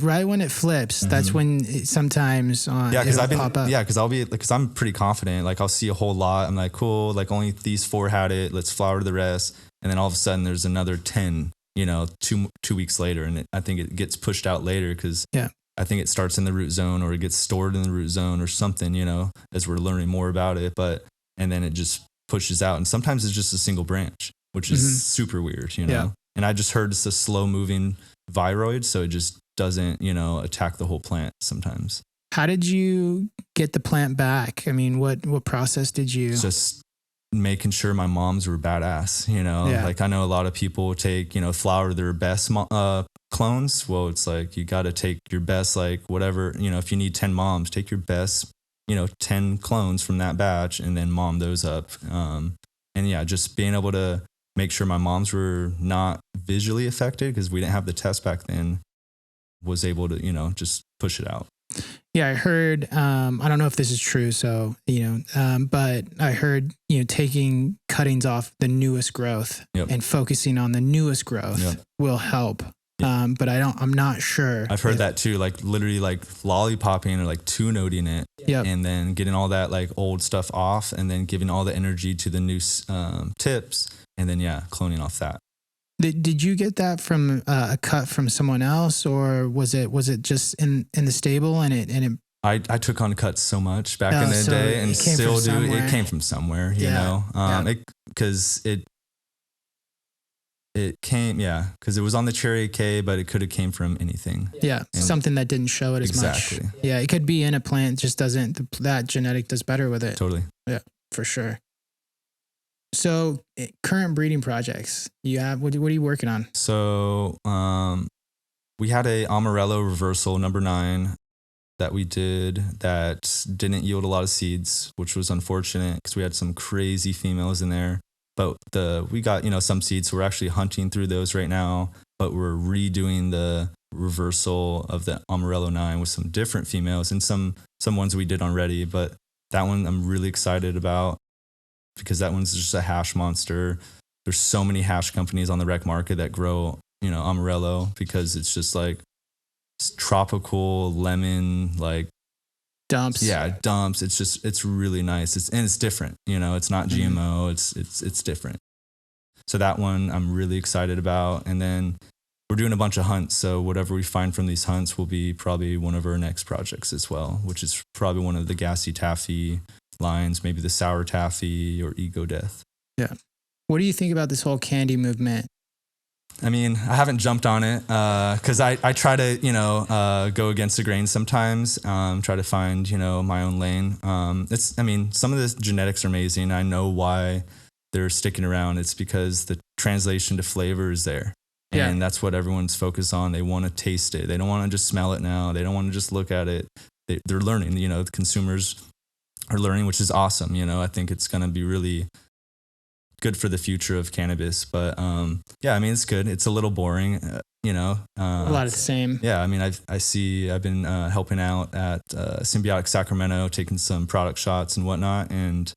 right when it flips, that's when sometimes it'll pop up. Yeah, because I'm pretty confident. Like I'll see a whole lot. I'm like, cool, like only these 4 had it. Let's flower the rest. And then all of a sudden there's another 10. 2 weeks later, and I think it gets pushed out later because I think it starts in the root zone or it gets stored in the root zone or something. As we're learning more about it, and then it just pushes out, and sometimes it's just a single branch, which is super weird, And I just heard it's a slow moving viroid, so it just doesn't, attack the whole plant sometimes. How did you get the plant back? I mean, what process did you? Just making sure my moms were badass, Like I know a lot of people take, flower their best clones. Well, it's like you got to take your best, like whatever, if you need 10 moms, take your best 10 clones from that batch and then mom those up. Just being able to make sure my moms were not visually affected because we didn't have the test back then, was able to, just push it out. Yeah, I heard, I don't know if this is true. So, but I heard, taking cuttings off the newest growth and focusing on the newest growth will help. But I'm not sure. I've heard that too, like literally like lollipopping or like two-noting it and then getting all that like old stuff off and then giving all the energy to the new tips and then, cloning off that. Did you get that from a cut from someone else, or was it just in the stable and it I took on cuts so much back in the day and still do. It came from somewhere, you know, because it came, because it was on the cherry K, but it could have came from anything. Yeah, something that didn't show it as much. Yeah, it could be in a plant, just doesn't, that genetic does better with it. Totally. Yeah, for sure. So current breeding projects, you have, what are you working on? So we had a Amarello reversal number 9 that we did that didn't yield a lot of seeds, which was unfortunate because we had some crazy females in there. But we got, some seeds, so we're actually hunting through those right now, but we're redoing the reversal of the Amarello 9 with some different females and some ones we did already. But that one I'm really excited about because that one's just a hash monster. There's so many hash companies on the rec market that grow, Amarello because it's just like tropical lemon, like dumps. Yeah, dumps. It's really nice. It's different. It's not GMO. It's different. So that one I'm really excited about. And then we're doing a bunch of hunts. So whatever we find from these hunts will be probably one of our next projects as well, which is probably one of the gassy taffy lines, maybe the sour taffy or ego death. Yeah. What do you think about this whole candy movement? I mean, I haven't jumped on it because I try to, go against the grain sometimes, try to find, my own lane. Some of the genetics are amazing. I know why they're sticking around. It's because the translation to flavor is there. Yeah. And that's what everyone's focused on. They want to taste it. They don't want to just smell it now. They don't want to just look at it. They're learning, the consumers are learning, which is awesome. I think it's going to be really good for the future of cannabis. But it's good. It's a little boring, a lot of the same. Yeah, I've been helping out at Symbiotic Sacramento, taking some product shots and whatnot. And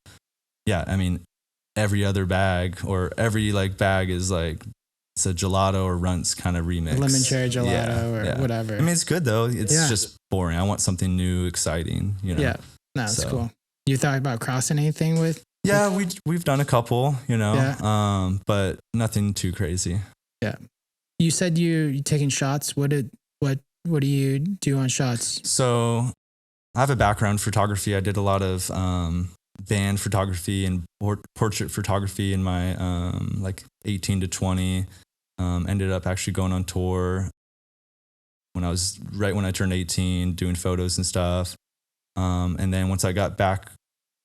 every other bag or every bag is it's a gelato or runts kind of remix. Lemon cherry gelato or whatever. It's good though. It's just boring. I want something new, exciting, Yeah, no, that's cool. You thought about crossing anything with? Yeah, we've done a couple, but nothing too crazy. Yeah. You said you're taking shots. What do you do on shots? So I have a background in photography. I did a lot of band photography and portrait photography in my 18 to 20. Ended up actually going on tour when I turned 18, doing photos and stuff. And then once I got back,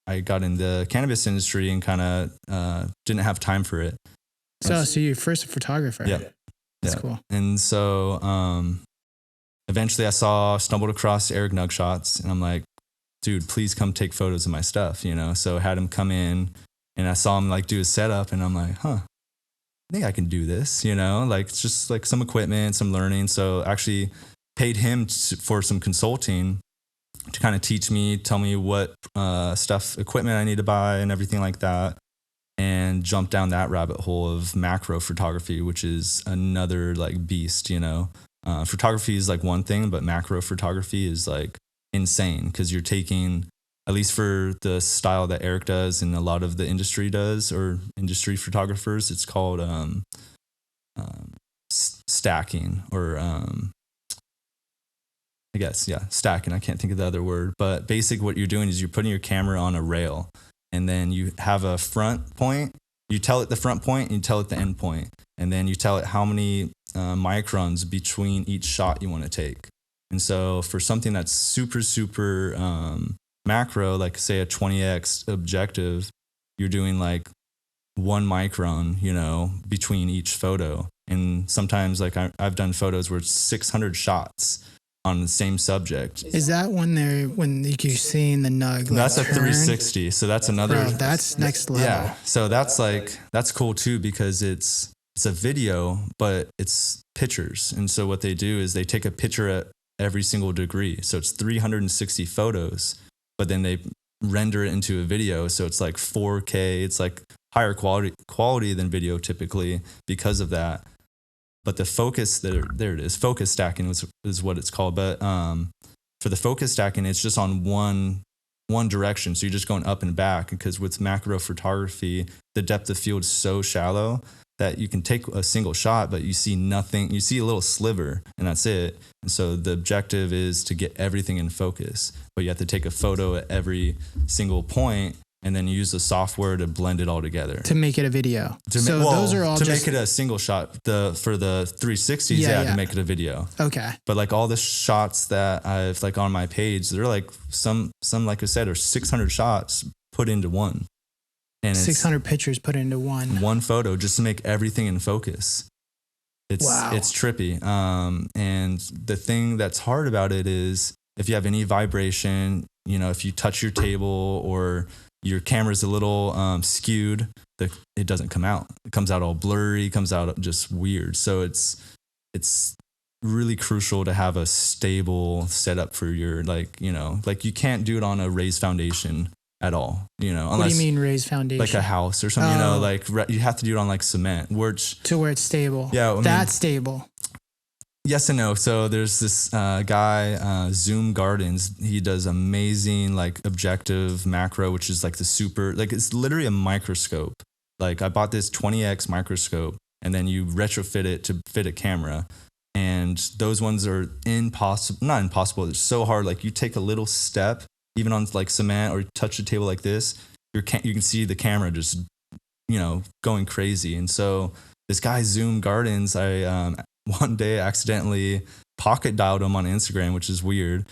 I got in the cannabis industry and kind of didn't have time for it. So you're first a photographer. Yeah. That's cool. And so eventually I stumbled across Eric Nugshots, and I'm like, dude, please come take photos of my stuff, So I had him come in, and I saw him do his setup, and I'm like, I think I can do this, It's just some equipment, some learning. So actually paid him for some consulting to kind of teach me, tell me what equipment I need to buy and everything like that, and jump down that rabbit hole of macro photography, which is another beast, Photography is one thing, but macro photography is insane because you're taking, at least for the style that Eric does and a lot of the industry does, or industry photographers, it's called stacking, or stacking. I can't think of the other word, but basically what you're doing is you're putting your camera on a rail, and then you have a front point. You tell it the front point, and you tell it the end point, and then you tell it how many microns between each shot you want to take. And so for something that's super, super macro, like say a 20x objective, you're doing 1 micron, between each photo. And sometimes I've done photos where it's 600 shots on the same subject. Is that when you're seeing the nug? That's a 360. So that's another. Bro, that's next level. Yeah. So that's cool too, because it's a video, but it's pictures. And so what they do is they take a picture at every single degree. So it's 360 photos, but then they render it into a video. So it's 4K. It's higher quality than video typically because of that. But the focus, there it is. Focus stacking is what it's called. But for the focus stacking, it's just on one direction. So you're just going up and back, because with macro photography, the depth of field is so shallow that you can take a single shot, but you see nothing. You see a little sliver, and that's it. And so the objective is to get everything in focus, but you have to take a photo at every single point, and then you use the software to blend it all together to make it a video. Those are all to make it a single shot. For the 360s, to make it a video. Okay. But all the shots that I've on my page, they're some like I said are 600 shots put into one. And 600 pictures put into one photo just to make everything in focus. It's trippy. And the thing that's hard about it is if you have any vibration, if you touch your table or your camera's a little skewed, it doesn't come out. It comes out all blurry, comes out just weird. So it's really crucial to have a stable setup for your you can't do it on a raised foundation at all, unless, what do you mean raised foundation? Like a house or something, you have to do it on cement, to where it's stable. Yeah. That's stable. Yes and no. So there's this guy, Zoom Gardens. He does amazing like objective macro, which is like the super, like it's literally a microscope. Like I bought this 20x microscope and then you retrofit it to fit a camera. And those ones are not impossible. It's so hard. Like you take a little step, even on like cement, or you touch the table like this, you can see the camera just, going crazy. And so this guy, Zoom Gardens, I one day accidentally pocket dialed him on Instagram, which is weird.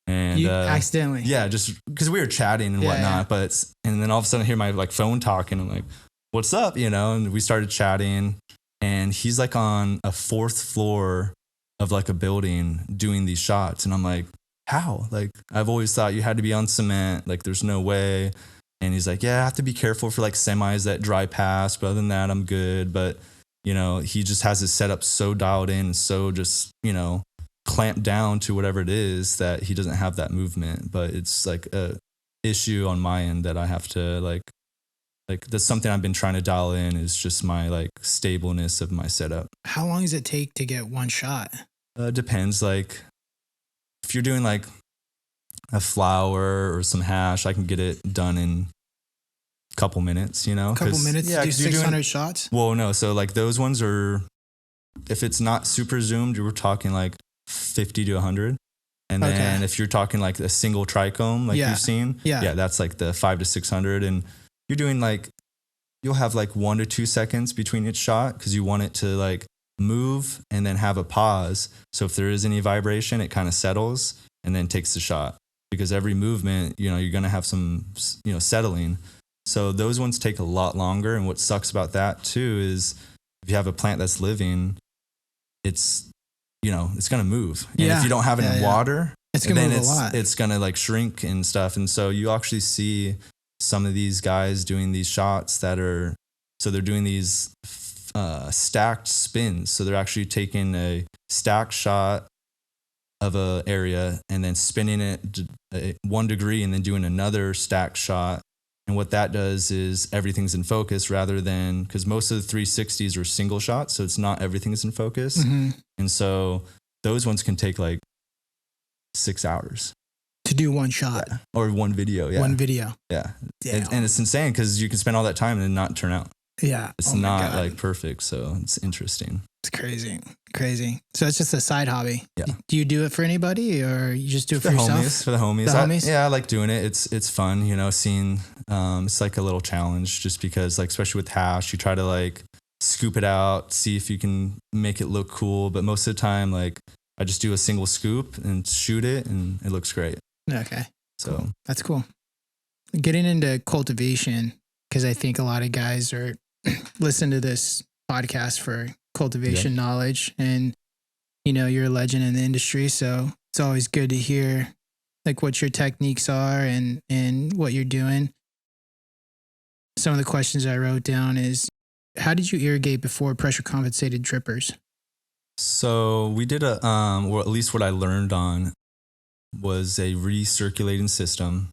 And you accidentally? Yeah, just because we were chatting and whatnot. Yeah. And then all of a sudden I hear my like phone talking. I'm like, what's up? And we started chatting. And he's like on a 4th floor of like a building doing these shots. And I'm like, how? Like, I've always thought you had to be on cement. Like, there's no way. And he's like, yeah, I have to be careful for like semis that dry past. But other than that, I'm good. But, he just has his setup so dialed in and so just, clamped down to whatever it is that he doesn't have that movement. But it's like a issue on my end that I have to like that's something I've been trying to dial in, is just my like stableness of my setup. How long does it take to get one shot? Depends. Like if you're doing like a flower or some hash, I can get it done in a couple minutes, Couple minutes to do 600 shots? Well, no. So like those ones are, if it's not super zoomed, we're talking like 50 to 100. And then if you're talking like a single trichome, like you've seen, that's like the 500 to 600. And you're doing like, you'll have like 1 to 2 seconds between each shot because you want it to like move and then have a pause. So if there is any vibration, it kind of settles and then takes the shot, because every movement, you're going to have some, settling. So those ones take a lot longer. And what sucks about that too is if you have a plant that's living, it's, it's going to move. And if you don't have it in water, it's going to move a lot. It's going to like shrink and stuff. And so you actually see some of these guys doing these shots they're doing these stacked spins. So they're actually taking a stacked shot of a area and then spinning it 1 degree and then doing another stacked shot. And what that does is everything's in focus, rather than, because most of the 360s are single shots, so it's not everything's in focus. Mm-hmm. And so those ones can take like 6 hours. To do one shot. Yeah. Or one video. Yeah. One video. Yeah. And it's insane because you can spend all that time and not turn out. Yeah. It's not like perfect. So it's interesting. It's crazy. So it's just a side hobby. Yeah. Do you do it for anybody, or you just do it for yourself? For the homies. I like doing it. It's fun, seeing, it's like a little challenge, just because like, especially with hash, you try to like scoop it out, see if you can make it look cool. But most of the time, like I just do a single scoop and shoot it and it looks great. Okay. So cool. That's cool. Getting into cultivation, because I think a lot of guys are listen to this podcast for cultivation knowledge, and you're a legend in the industry, so it's always good to hear like what your techniques are and what you're doing. Some of the questions I wrote down is, how did you irrigate before pressure compensated drippers? So we did or at least what I learned on was a recirculating system,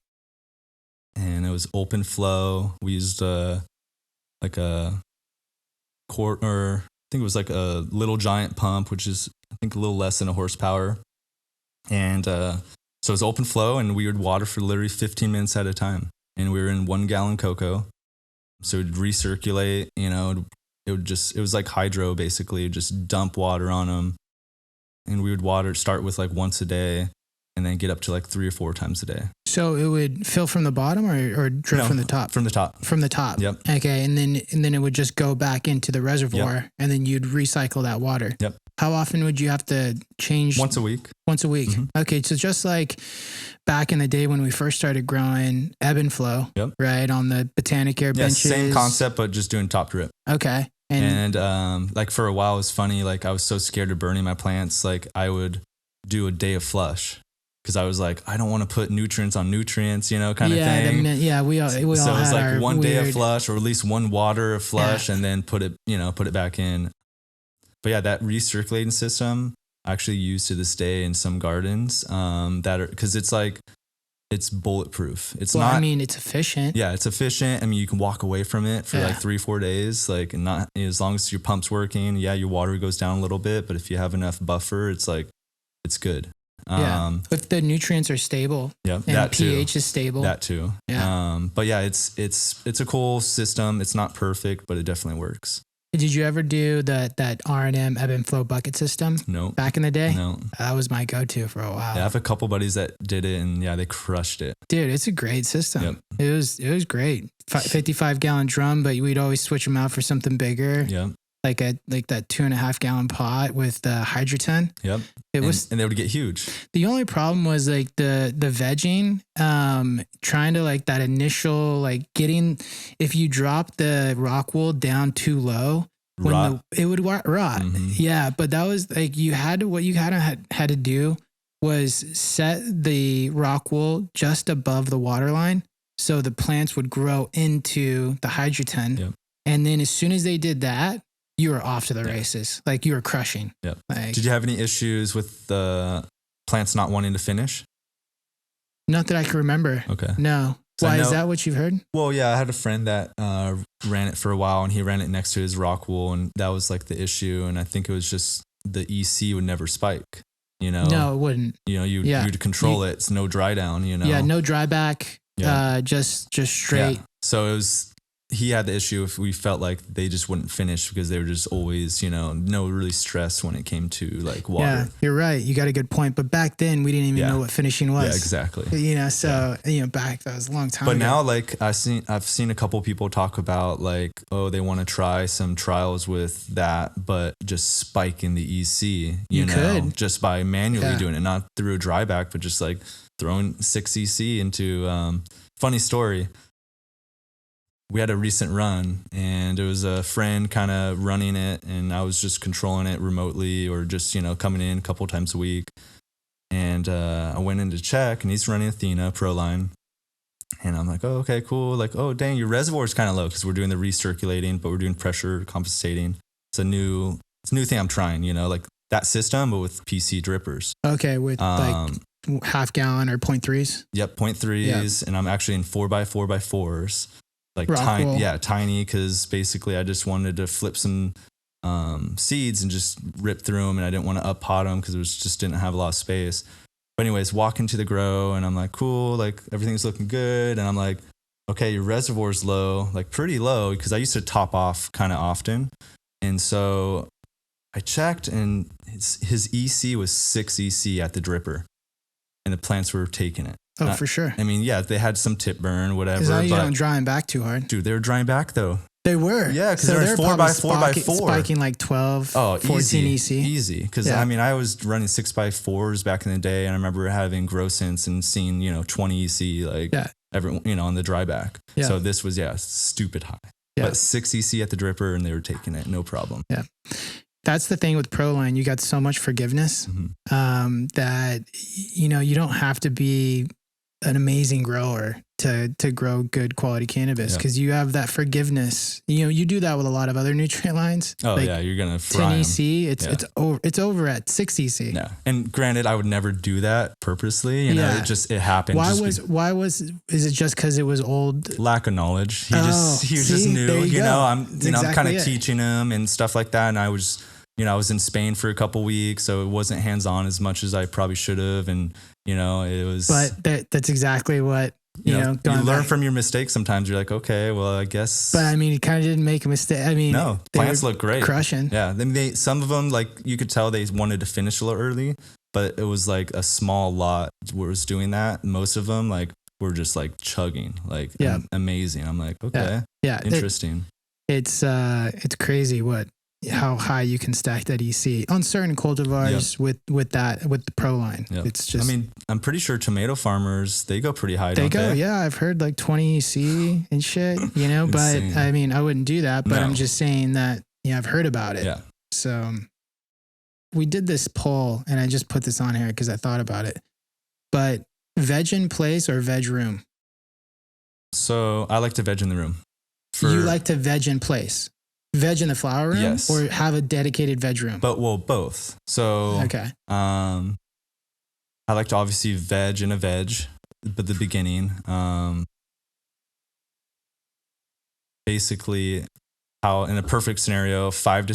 and it was open flow. We used like a quart, or I think it was like a little giant pump, which is I think a little less than a horsepower. And so it was open flow, and we would water for literally 15 minutes at a time. And we were in 1 gallon Coco. So it'd recirculate, it was like hydro basically, just dump water on them. And we would start with like once a day, and then get up to like 3 or 4 times a day. So it would fill from the bottom or drip from the top? From the top. From the top. Yep. Okay. And then it would just go back into the reservoir, and then you'd recycle that water. Yep. How often would you have to change? Once a week. Once a week. Mm-hmm. Okay. So just like back in the day when we first started growing, ebb and flow, right? On the botanic air benches. Same concept, but just doing top drip. Okay. And like for a while it was funny. Like I was so scared of burning my plants. Like I would do a day of flush, because I was like, I don't want to put nutrients on nutrients, kind of thing. We all so it was had like one day weird of flush, or at least one water of flush, and then put it back in. But yeah, that recirculating system I actually use to this day in some gardens that are, because it's like it's bulletproof. It's well, not. I mean, it's efficient. Yeah, it's efficient. I mean, you can walk away from it for Yeah. like 3-4 days, like, and not as long as your pump's working. Yeah, your water goes down a little bit, but if you have enough buffer, it's like, it's good. Yeah. If the nutrients are stable, Yeah, and that the too. pH is stable. That too. Yeah. But yeah, it's a cool system. It's not perfect, but it definitely works. Did you ever do that R&M ebb and flow bucket system? No. Back in the day? No. That was my go-to for a while. Yeah, I have a couple buddies that did it, and yeah, they crushed it. Dude, it's a great system. Yep. It was great. 55-gallon drum, but we'd always switch them out for something bigger. Yep. Like that 2.5-gallon pot with hydroton. Yep. It was, and they would get huge. the only problem was like the vegging, trying to like that initial, like getting, if you drop the Rockwool down too low, it would rot. Mm-hmm. Yeah. But that was like, what you had to do was set the Rockwool just above the water line. So the plants would grow into the hydroton. Yep. And then as soon as they did that, you were off to the races. Like you were crushing. Yep. Like, did you have any issues with the plants not wanting to finish? Not that I can remember. Okay. No. Why, is that what you've heard? Well, yeah, I had a friend that ran it for a while, and he ran it next to his Rockwool, and that was like the issue. And I think it was just the EC would never spike. You know? No, it wouldn't. You know, you'd control it. It's no dry down. You know? Yeah, no dry back. Yeah. Just straight. Yeah. So it was. He had the issue if we felt like they just wouldn't finish because they were just always, you know, no really stress when it came to like water. Yeah, you're right. You got a good point. But back then we didn't even know what finishing was. Yeah, exactly. You know, so back that was a long time ago. But now, like I've seen a couple people talk about like, oh, they want to try some trials with that, but just spiking the EC, you know, could. just by manually doing it, not through a dry back, but just like throwing 6 EC into. Funny story. We had a recent run, and it was a friend kind of running it, and I was just controlling it remotely or just, you know, coming in a couple times a week. And I went in to check, and he's running Athena Pro Line. And I'm like, oh, okay, cool. Like, oh, dang, your reservoir is kind of low because we're doing the recirculating, but we're doing pressure compensating. It's a new thing I'm trying, you know, like that system, but with PC drippers. Okay, with like half gallon or 0.3s? Yep, 0.3s. Yep. And I'm actually in 4x4x4s. Like tiny, because basically I just wanted to flip some seeds and just rip through them, and I didn't want to up pot them because it was just didn't have a lot of space. But anyways, walk into the grow, and I'm like, cool, like everything's looking good, and I'm like, okay, your reservoir's low, like pretty low, because I used to top off kind of often, and so I checked, and his EC was 6 EC at the dripper, and the plants were taking it. Oh, for sure. I mean, yeah, they had some tip burn, whatever. Because now you don't drying back too hard. Dude, they were drying back though. They were? Yeah, because they're 4x4x4. Spiking like 12, 14 EC. Easy. Because I mean, I was running 6x4s back in the day, and I remember having grow sense and seeing, you know, 20 EC like on the dry back. Yeah. So this was, stupid high. Yeah. But 6 EC at the dripper, and they were taking it, no problem. Yeah. That's the thing with ProLine. You got so much forgiveness that, you know, you don't have to be an amazing grower to grow good quality cannabis because you have that forgiveness. You know, you do that with a lot of other nutrient lines. Oh, like you're going to fry 10 EC, it's over at 6 EC. Yeah. And granted, I would never do that purposely. You know, it happened. Is it just because it was old? Lack of knowledge. He just knew, you know, I'm kind of teaching him and stuff like that. And I was, you know, I was in Spain for a couple weeks, so it wasn't hands-on as much as I probably should have. And, you know, it was... But that's exactly what, you know you learn from your mistakes sometimes. You're like, okay, well, I guess... But, I mean, he kind of didn't make a mistake. I mean... No, plants look great. Crushing. Yeah. Some of them, like, you could tell they wanted to finish a little early, but it was, like, a small lot was doing that. Most of them, like, were just, like, chugging. Like, amazing. I'm like, okay. Yeah. Interesting. It's crazy how high you can stack that EC on certain cultivars with the Pro Line. Yep. It's just, I mean, I'm pretty sure tomato farmers, they go pretty high. They go. Yeah. I've heard like 20 EC and shit, you know, but I mean, I wouldn't do that, but I'm just saying that, I've heard about it. Yeah. So we did this poll, and I just put this on here because I thought about it, but veg in place or veg room? So I like to veg in the room. You like to veg in place? Veg in the flower room, yes, or have a dedicated veg room? Both. So okay. I like to obviously veg in a veg. the beginning. Basically, how in a perfect scenario, 5 to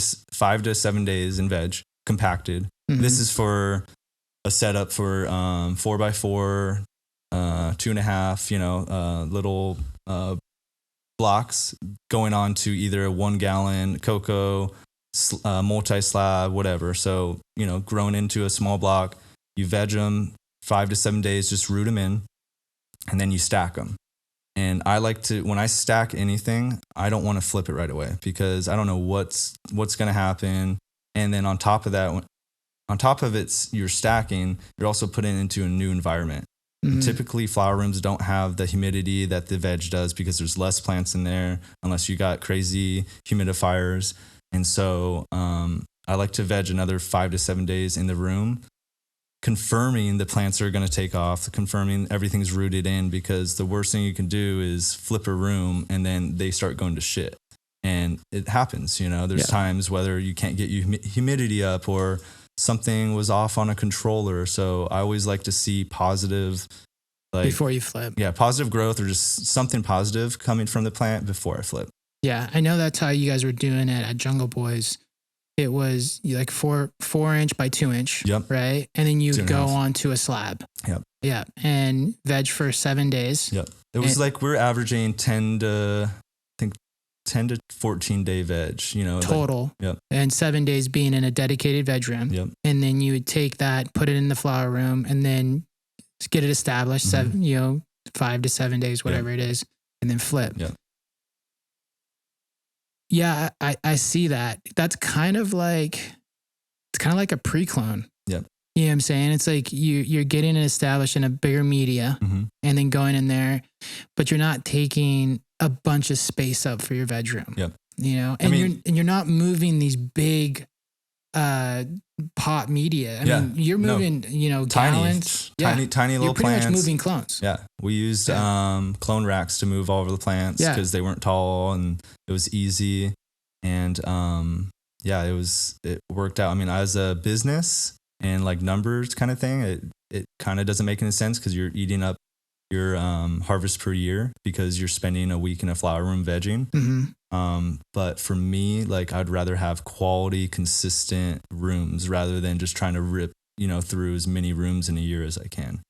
7 days in veg compacted. Mm-hmm. This is for a setup for 4x4, 2.5, little blocks going on to either a 1 gallon Coco, multi-slab, whatever. So, grown into a small block, you veg them 5 to 7 days, just root them in, and then you stack them. And I like to, when I stack anything, I don't want to flip it right away because I don't know what's going to happen. And then on top of that, on top of you're stacking, you're also putting it into a new environment. Mm-hmm. Typically, flower rooms don't have the humidity that the veg does because there's less plants in there unless you got crazy humidifiers. And so I like to veg another 5 to 7 days in the room, confirming the plants are going to take off, confirming everything's rooted in, because the worst thing you can do is flip a room and then they start going to shit. And it happens, there's times whether you can't get humidity up or something was off on a controller. So I always like to see positive, before you flip. Yeah, positive growth or just something positive coming from the plant before I flip. Yeah, I know that's how you guys were doing it at Jungle Boys. It was like 4-inch by 2-inch, right? And then you go onto a slab. Yep. Yeah, and veg for 7 days. Yep. It was like we're averaging 10 to 14 day veg, total. Yep. And 7 days being in a dedicated veg room. Yep. And then you would take that, put it in the flower room, and then get it established. 5 to 7 days, whatever it is, and then flip. Yep. Yeah, I see that. That's kind of like a pre-clone. Yep. You know what I'm saying? It's like you're getting it established in a bigger media and then going in there, but you're not taking a bunch of space up for your veg room. Yep. And you're not moving these big pot media. I mean, you're moving, gallons. Tiny little you're pretty plants. much moving clones. Yeah. We used clone racks to move all over the plants because they weren't tall and it was easy. And it worked out. I mean, as a business and like numbers kind of thing, it kind of doesn't make any sense because you're eating up your harvest per year because you're spending a week in a flower room vegging. Mm-hmm. But for me, like I'd rather have quality, consistent rooms rather than just trying to rip, through as many rooms in a year as I can.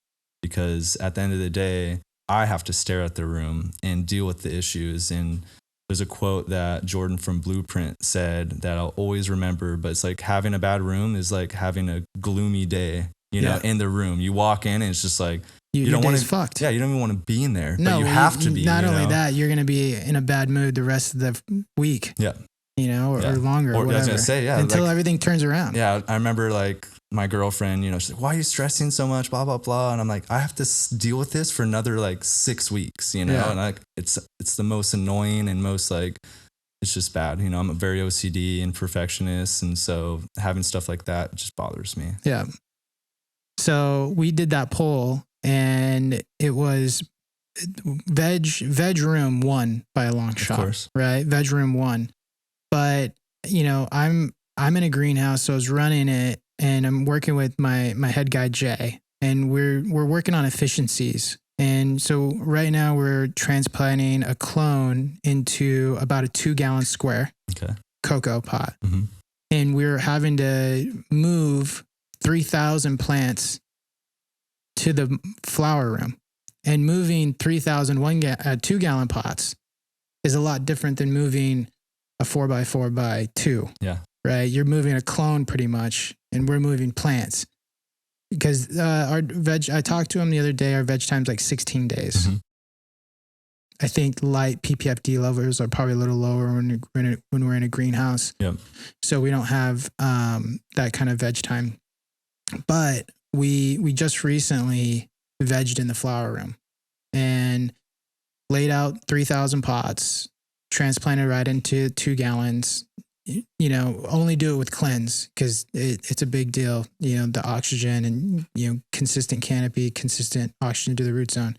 Because at the end of the day, I have to stare at the room and deal with the issues. And there's a quote that Jordan from Blueprint said that I'll always remember, but it's like having a bad room is like having a gloomy day, in the room. You walk in and it's just like, you don't want to fucked. Yeah, you don't even want to be in there. No, but you have to be. Not only that, you're going to be in a bad mood the rest of the week. Yeah. Or longer. Or whatever. I was going to say, until everything turns around. Yeah, I remember like my girlfriend, she's like, "Why are you stressing so much?" Blah blah blah, and I'm like, I have to deal with this for another like 6 weeks, and like it's the most annoying and most like it's just bad. I'm a very OCD and perfectionist, and so having stuff like that just bothers me. Yeah. So we did that poll. And it was veg room 1 by a long shot, of course. Right? Veg room 1. But, I'm in a greenhouse, so I was running it and I'm working with my head guy, Jay, and we're working on efficiencies. And so right now we're transplanting a clone into about a 2-gallon square Coco pot. Mm-hmm. And we're having to move 3,000 plants to the flower room, and moving 3,000 2-gallon pots is a lot different than moving a 4x4 by 2. Yeah. Right. You're moving a clone pretty much, and we're moving plants because our veg, I talked to him the other day, our veg time's like 16 days. Mm-hmm. I think light PPFD levels are probably a little lower when we're in a greenhouse. Yep. So we don't have that kind of veg time, but we just recently vegged in the flower room and laid out 3,000 pots, transplanted right into 2 gallons. Only do it with cleanse because it's a big deal. The oxygen and consistent canopy, consistent oxygen to the root zone.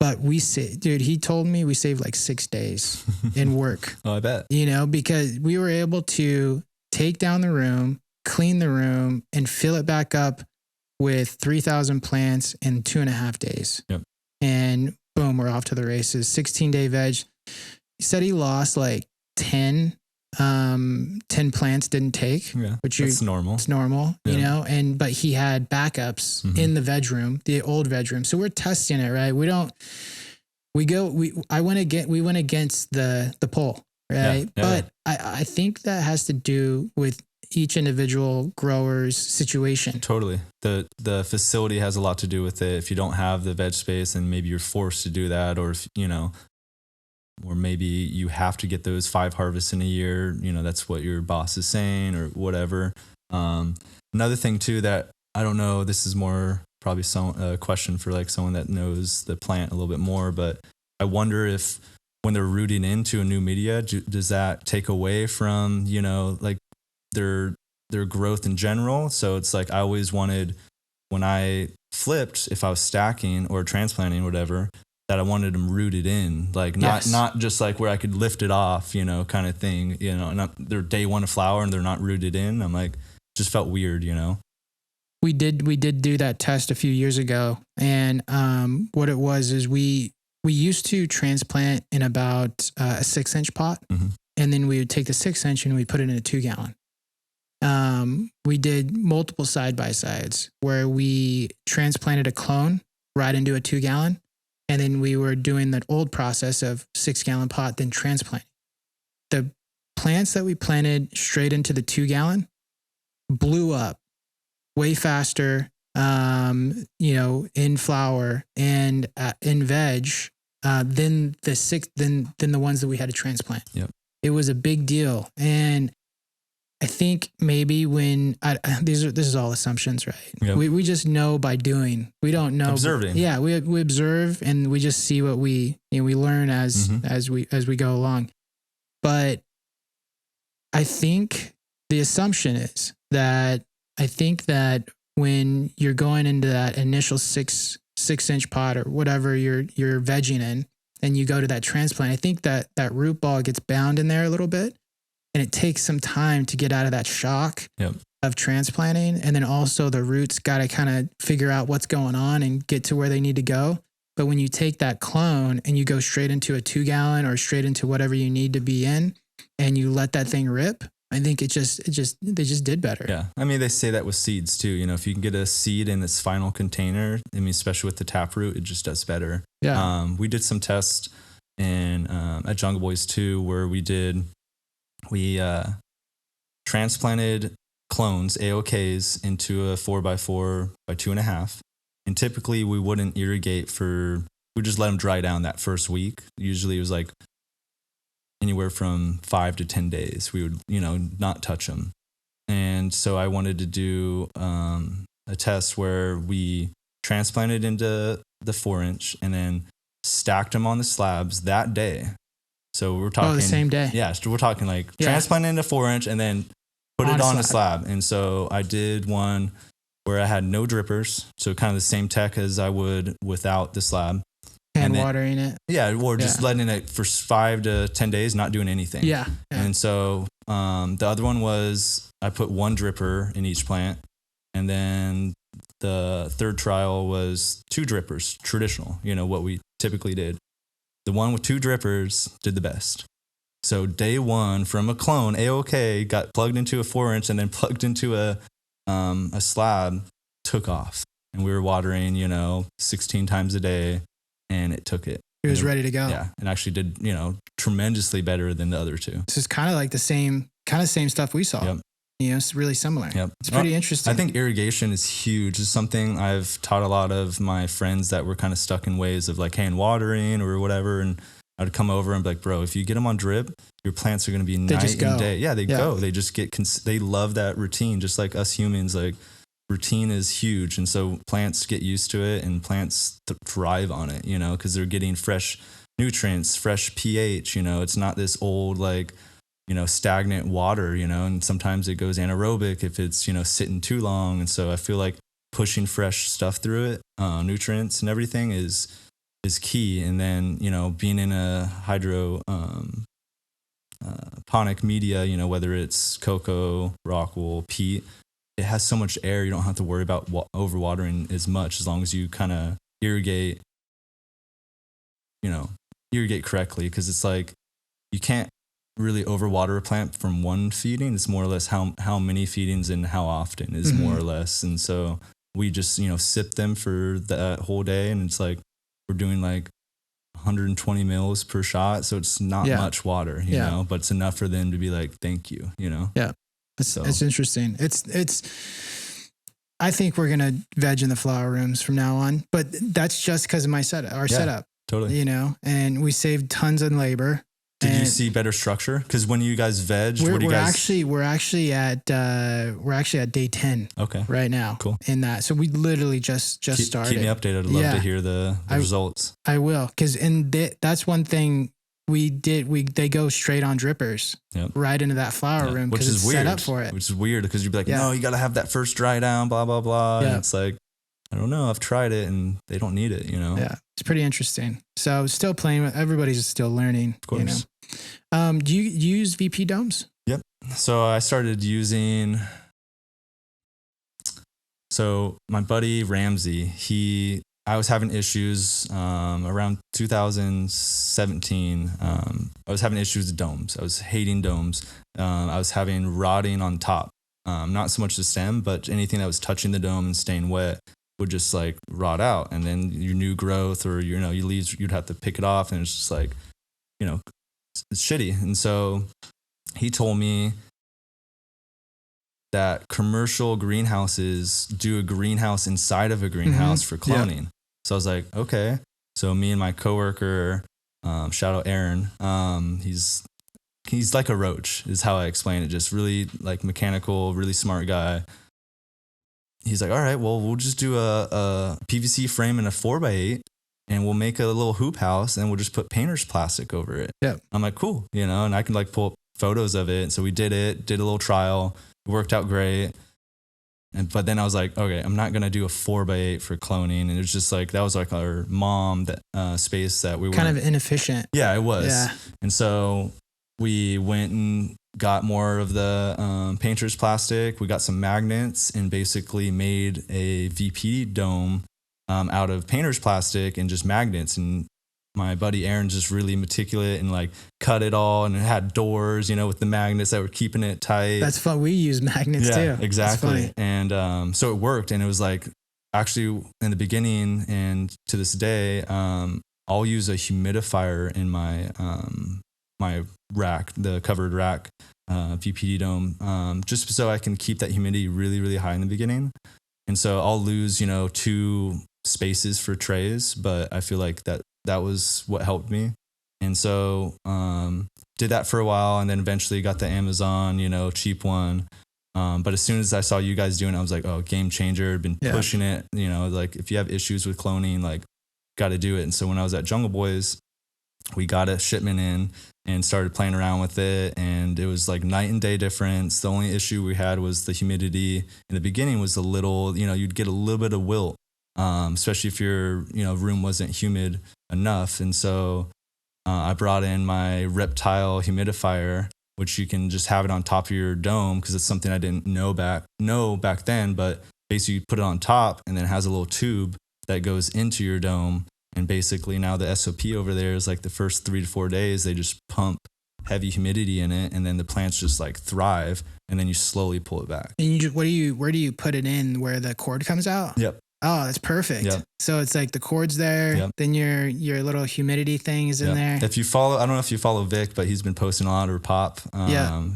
But he told me we saved like 6 days in work. Oh, I bet. Because we were able to take down the room, clean the room, and fill it back up with 3,000 plants in 2.5 days. Yep. and boom, we're off to the races. 16-day veg. He said he lost like 10 plants didn't take, which that's normal. It's normal, you know, but he had backups in the veg room, the old veg room. So we're testing it, right? We went against the poll, right? But I think that has to do with each individual grower's situation. Totally. The facility has a lot to do with it. If you don't have the veg space and maybe you're forced to do that, or if, you know, or maybe you have to get those 5 harvests in a year, you know, that's what your boss is saying or whatever. Another thing too, that I don't know, this is more probably a question for like someone that knows the plant a little bit more, but I wonder if when they're rooting into a new media, does that take away from, you know, like their growth in general? So it's like, I always wanted, when I flipped, if I was stacking or transplanting or whatever, that I wanted them rooted in, like not just like where I could lift it off, you know, kind of thing, you know, and they're day one of flower and they're not rooted in. I'm like, just felt weird, you know? We did do that test a few years ago. And what it was is we used to transplant in about a 6-inch pot. And then we would take the 6-inch and we put it in a 2-gallon. We did multiple side-by-sides where we transplanted a clone right into a 2-gallon. And then we were doing that old process of 6-gallon pot, then transplanting. The plants that we planted straight into the 2-gallon blew up way faster, you know, in flower and in veg than the ones that we had to transplant. Yep. It was a big deal. And I think maybe when this is all assumptions, right? Yep. We just know by doing. We don't know. Observing. Yeah, we observe and we just see what we learn as we go along. But I think the assumption is that when you're going into that initial 6-inch pot or whatever you're vegging in, and you go to that transplant, I think that root ball gets bound in there a little bit. And it takes some time to get out of that shock of transplanting. And then also the roots got to kind of figure out what's going on and get to where they need to go. But when you take that clone and you go straight into a 2-gallon or straight into whatever you need to be in and you let that thing rip, I think they just did better. Yeah. I mean, they say that with seeds too. You know, if you can get a seed in its final container, I mean, especially with the taproot, it just does better. Yeah. We did some tests at Jungle Boys too, where we transplanted clones, AOKs, into a 4x4 by 2.5. And typically we wouldn't irrigate we just let them dry down that first week. Usually it was like anywhere from 5 to 10 days. We would, you know, not touch them. And so I wanted to do a test where we transplanted into the 4-inch and then stacked them on the slabs that day. So we're talking the same day. Yeah, so we're talking like transplant into 4-inch and then put it on a slab. And so I did one where I had no drippers, so kind of the same tech as I would without the slab. And watering it. Yeah, or just letting it for 5 to 10 days, not doing anything. Yeah. And so the other one was I put 1 dripper in each plant, and then the third trial was 2 drippers, traditional, you know, what we typically did. The one with 2 drippers did the best. So day 1 from a clone, AOK, got plugged into a 4-inch and then plugged into a slab, took off. And we were watering, you know, 16 times a day, and it took it. It was ready to go. Yeah, and actually did, you know, tremendously better than the other 2. This is kind of like the same stuff we saw. Yep. You know, it's really similar. Yep. It's pretty interesting. I think irrigation is huge. It's something I've taught a lot of my friends that were kind of stuck in ways of like hand watering or whatever. And I'd come over and be like, bro, if you get them on drip, your plants are going to be night and day. Yeah, they go. They just they love that routine, just like us humans. Like, routine is huge. And so plants get used to it and plants thrive on it, you know, because they're getting fresh nutrients, fresh pH, you know, it's not this old, like, you know, stagnant water, you know, and sometimes it goes anaerobic if it's, you know, sitting too long. And so I feel like pushing fresh stuff through it, nutrients and everything is key. And then, you know, being in a hydroponic media, you know, whether it's Coco, Rockwool, peat, it has so much air. You don't have to worry about overwatering as much as long as you kind of irrigate irrigate correctly, because it's like you can't really overwater a plant from one feeding. It's more or less how many feedings and how often is more or less. And so we just, sip them for that whole day. And it's like, we're doing like 120 mils per shot. So it's not much water, you know, but it's enough for them to be like, thank you, Yeah. It's interesting. I think we're going to veg in the flower rooms from now on, but that's just because of our setup. Totally. And we saved tons of labor. Did you see better structure? Because when you guys veg, we're actually at day 10. Okay. Right now. Cool. In that, so we literally just started. Keep me updated. I'd love to hear the results. I will, because that's one thing we did. They go straight on drippers right into that flower room, which is it's weird. Set up for it. Which is weird, because you'd be like, no, you got to have that first dry down, blah blah blah. And it's like, I don't know. I've tried it, and they don't need it. Yeah, it's pretty interesting. So still playing with. Everybody's still learning. Of course. Do you use VPDomes? Yep. So I started using. So my buddy Ramsey, I was having issues around 2017. I was having issues with domes. I was hating domes. I was having rotting on top. Not so much the stem, but anything that was touching the dome and staying wet would just like rot out. And then your new growth or your leaves, you'd have to pick it off, and it's just like, it's shitty. And so he told me that commercial greenhouses do a greenhouse inside of a greenhouse for cloning. Yeah. So I was like, okay. So me and my coworker, shout out Aaron, he's like a roach is how I explain it. Just really like mechanical, really smart guy. He's like, all right, well, we'll just do a PVC frame and a 4x8, and we'll make a little hoop house, and we'll just put painter's plastic over it. Yeah. I'm like, cool, and I can like pull up photos of it. So we did a little trial. It worked out great. But then I was like, okay, I'm not going to do a 4x8 for cloning. And it was just like, that was like our mom space that we were kind of inefficient. Yeah, it was. Yeah. And so we went and got more of the painter's plastic. We got some magnets and basically made a VPDome out of painter's plastic and just magnets. And my buddy Aaron just really meticulous and like cut it all, and it had doors, with the magnets that were keeping it tight. That's fun. We use magnets too. Exactly. And so it worked, and it was like actually in the beginning and to this day, I'll use a humidifier in my my rack, the covered rack, VPDome, just so I can keep that humidity really, really high in the beginning. And so I'll lose, 2 spaces for trays, but I feel like that was what helped me. And so did that for a while, and then eventually got the Amazon, cheap one. But as soon as I saw you guys doing it, I was like, oh, game changer. Been pushing it, like if you have issues with cloning, like got to do it. And so when I was at Jungle Boys, we got a shipment in and started playing around with it, and it was like night and day difference. The only issue we had was the humidity. In the beginning was a little, you'd get a little bit of wilt, especially if your room wasn't humid enough. And so I brought in my Reptile humidifier, which you can just have it on top of your dome, because it's something I didn't know back then. But basically you put it on top, and then it has a little tube that goes into your dome. And basically now the SOP over there is like the first 3 to 4 days, they just pump heavy humidity in it, and then the plants just like thrive, and then you slowly pull it back. And where do you put it in, where the cord comes out? Yep. Oh, that's perfect. Yep. So it's like the cord's there, then your little humidity thing is in there. If you follow, I don't know if you follow Vic, but he's been posting a lot, or Pop.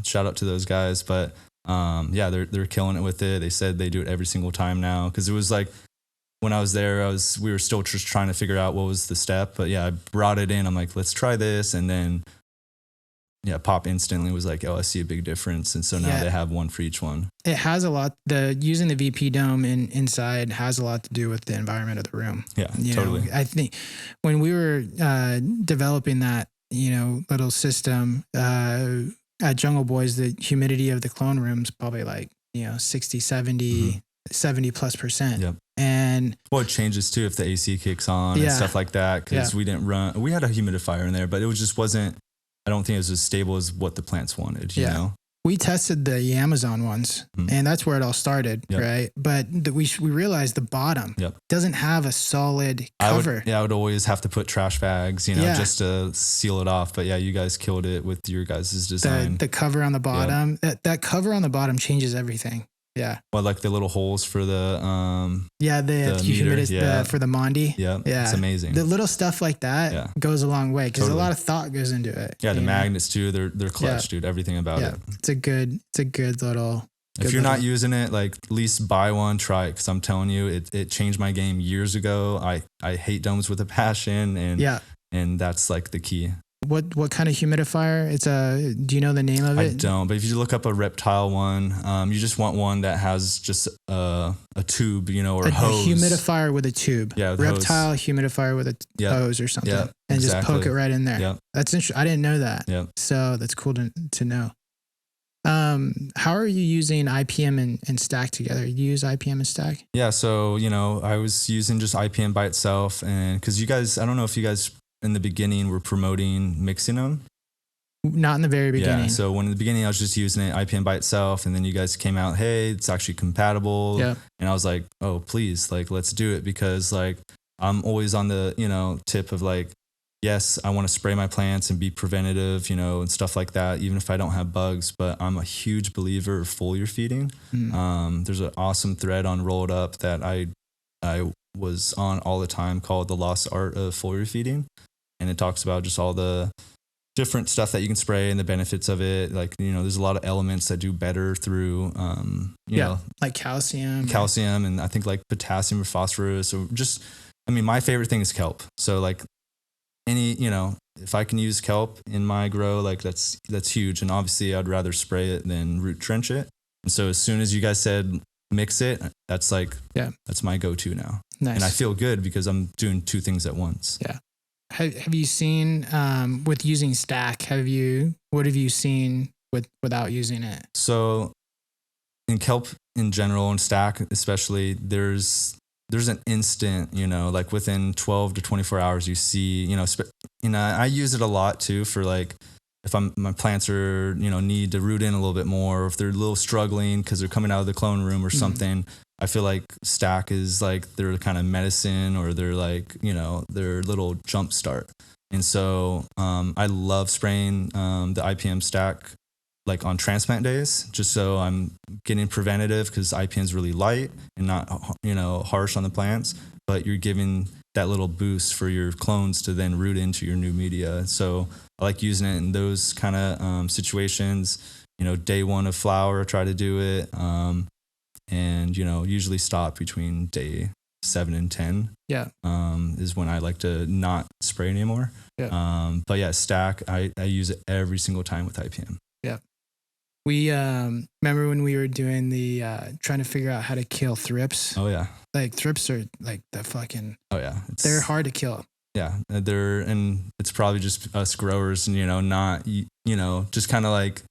Shout out to those guys. But they're killing it with it. They said they do it every single time now, because it was like, when I was there, we were still just trying to figure out what was the step. But I brought it in. I'm like, let's try this. And then, Pop instantly was like, oh, I see a big difference. And so now they have one for each one. It has a lot, using the VPDome inside has a lot to do with the environment of the room. Yeah, totally. I think when we were developing that, little system at Jungle Boys, the humidity of the clone room's probably like, 60, 70, 70+%. Yep. And it changes too if the AC kicks on and stuff like that, because we had a humidifier in there, but it just wasn't, I don't think it was as stable as what the plants wanted, you know? We tested the Amazon ones, and that's where it all started, right? But we realized the bottom doesn't have a solid cover. I would always have to put trash bags, just to seal it off. But yeah, you guys killed it with your guys' design. The cover on the bottom, that cover on the bottom changes everything. Yeah. Well, like the little holes for the the humidity for the Mondi. Yeah. It's amazing. The little stuff like that goes a long way because a lot of thought goes into it. Yeah, the magnets too. They're clutch, dude. Everything about it. It's a good little. If you're not using it, like at least buy one, try it. Because I'm telling you, it changed my game years ago. I hate domes with a passion, and that's like the key. What kind of humidifier? Do you know the name of it? I don't, but if you look up a reptile one, you just want one that has just a tube, or a hose. A humidifier with a tube. Yeah, reptile hose. Humidifier with a hose or something. Yeah, and just poke it right in there. Yeah. That's interesting. I didn't know that. Yeah. So that's cool to know. How are you using IPM and Stack together? You use IPM and Stack? Yeah, so, I was using just IPM by itself, and because you guys, I don't know if you guys in the beginning we're promoting mixing them. Not in the very beginning. Yeah, so when in the beginning I was just using it IPM by itself, and then you guys came out, hey, it's actually compatible. Yeah. And I was like, oh, please, like, let's do it, because like I'm always on the, tip of like, yes, I want to spray my plants and be preventative, and stuff like that, even if I don't have bugs, but I'm a huge believer of foliar feeding. There's an awesome thread on Rolled Up that I was on all the time called The Lost Art of Foliar Feeding. And it talks about just all the different stuff that you can spray and the benefits of it. Like, there's a lot of elements that do better through, like calcium. And I think like potassium or phosphorus, or just, my favorite thing is kelp. So like if I can use kelp in my grow, like that's huge. And obviously I'd rather spray it than root trench it. And so as soon as you guys said mix it, that's like, that's my go-to now. Nice. And I feel good because I'm doing two things at once. Yeah. Have you seen, with using Stack, what have you seen without using it? So in kelp in general and Stack especially, there's an instant, like within 12 to 24 hours, you see, I use it a lot too for like, if my plants are, need to root in a little bit more, or if they're a little struggling because they're coming out of the clone room or something, I feel like Stack is like their kind of medicine, or their like, their little jump start. And so I love spraying the IPM Stack like on transplant days, just so I'm getting preventative, because IPM is really light and not, harsh on the plants, but you're giving that little boost for your clones to then root into your new media. So I like using it in those kind of situations. Day one of flower, try to do it. And, usually stop between day 7 and 10. Yeah. Is when I like to not spray anymore. Yeah. But yeah, Stack, I use it every single time with IPM. Yeah. We remember when we were doing the trying to figure out how to kill thrips. Oh yeah. Like thrips are like the fucking. Oh yeah. They're hard to kill. Yeah, and it's probably just us growers, not just kind of like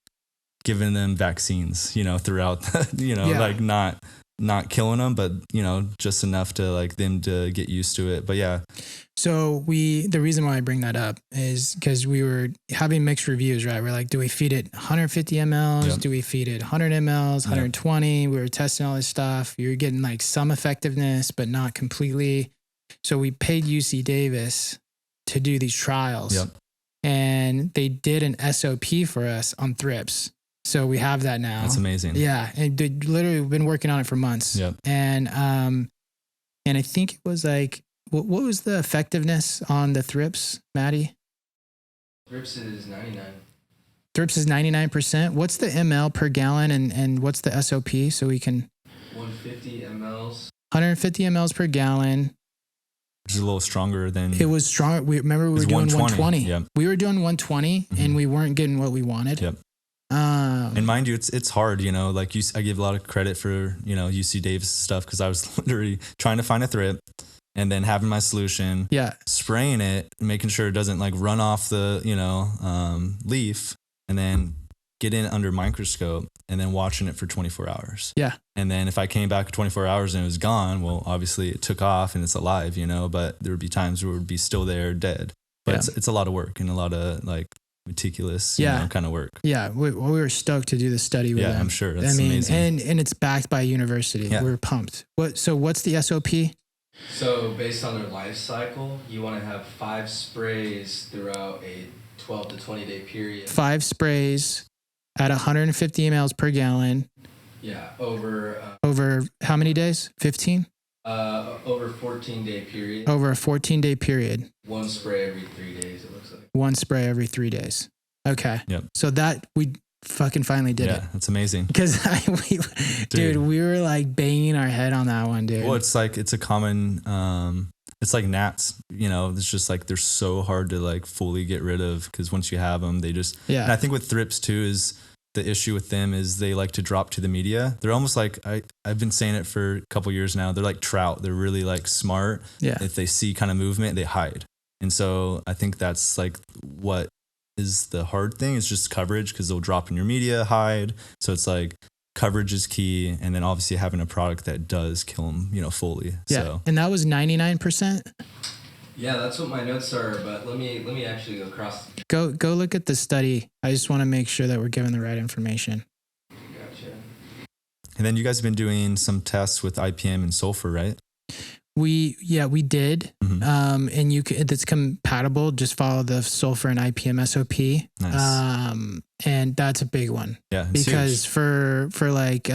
giving them vaccines, throughout, like not killing them, but just enough to like them to get used to it. But yeah. So the reason why I bring that up is because we were having mixed reviews, right? We're like, do we feed it 150 mLs? Yep. Do we feed it 100 mLs, 120? Yep. We were testing all this stuff. We were getting like some effectiveness, but not completely. So we paid UC Davis to do these trials. Yep. And they did an SOP for us on thrips. So we have that now. That's amazing. Yeah. And they literally we've been working on it for months. Yep. And I think it was like, what was the effectiveness on the thrips, Maddie? Thrips is 99. Thrips is 99%. What's the ml per gallon and what's the SOP so we can? 150 mLs. 150 mLs per gallon. Which is a little stronger than. It was strong. We were doing 120. Yep. We were doing 120 and we weren't getting what we wanted. Yep. And mind you, it's hard, like I give a lot of credit for, UC Davis stuff, because I was literally trying to find a thrip and then having my solution, spraying it, making sure it doesn't like run off the, leaf, and then get in under microscope and then watching it for 24 hours. Yeah. And then if I came back 24 hours and it was gone, well, obviously it took off and it's alive, but there would be times where it would be still there dead. But it's a lot of work and a lot of like meticulous, Yeah. kind of work. Yeah, we were stoked to do the study with them. I'm sure. That's amazing. And it's backed by a university. Yeah. We're pumped. What's the SOP? So based on their life cycle, you want to have 5 sprays throughout a 12 to 20 day period. 5 sprays at 150 mLs per gallon. Yeah, over how many days? 15? over 14-day period. Over a 14-day period. 1 spray every 3 days, it looks like. 1 spray every 3 days. Okay. Yep. So that we fucking finally did it. Yeah, that's amazing. Because dude, we were like banging our head on that one, dude. Well, it's a common, it's like gnats, it's just like, they're so hard to like fully get rid of, because once you have them, they just, yeah. And I think with thrips too, is the issue with them is they like to drop to the media. They're almost like, I've been saying it for a couple years now. They're like trout. They're really like smart. Yeah. If they see kind of movement, they hide. And so I think that's like what is the hard thing, is just coverage, because they'll drop in your media, hide. So it's like coverage is key. And then obviously having a product that does kill them, fully. Yeah. So. And that was 99%. Yeah, that's what my notes are, but let me actually go across. Go look at the study. I just want to make sure that we're giving the right information. Gotcha. And then you guys have been doing some tests with IPM and sulfur, right? We did. Mm-hmm. And that's compatible. Just follow the sulfur and IPM SOP. Nice. And that's a big one. Yeah. Because for like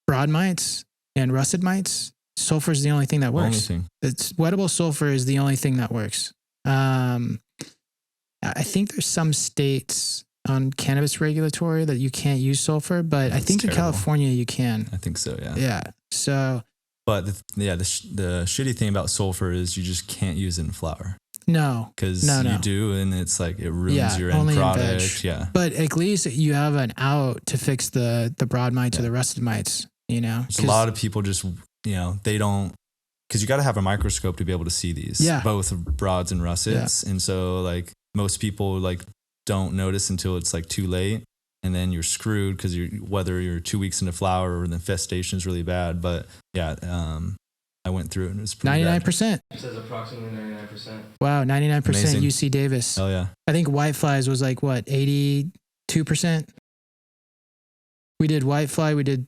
broad mites and russet mites, sulfur is the only thing that works. It's wettable sulfur is the only thing that works. I think there's some states on cannabis regulatory that you can't use sulfur, but I think in California you can. I think so. Yeah. Yeah. So. But the shitty thing about sulfur is you just can't use it in flour. No. Because you do, and it's like it ruins your end product. Yeah. But at least you have an out to fix the broad mites or the russet mites. There's a lot of people just. They don't, because you got to have a microscope to be able to see these, both broads and russets. Yeah. And so like most people like don't notice until it's like too late, and then you're screwed because whether you're 2 weeks into flower or the infestation is really bad. But yeah, I went through it and it was pretty 99%. It says approximately 99%. Wow, 99% Amazing. UC Davis. Oh yeah. I think whiteflies was like what, 82%? We did whitefly. We did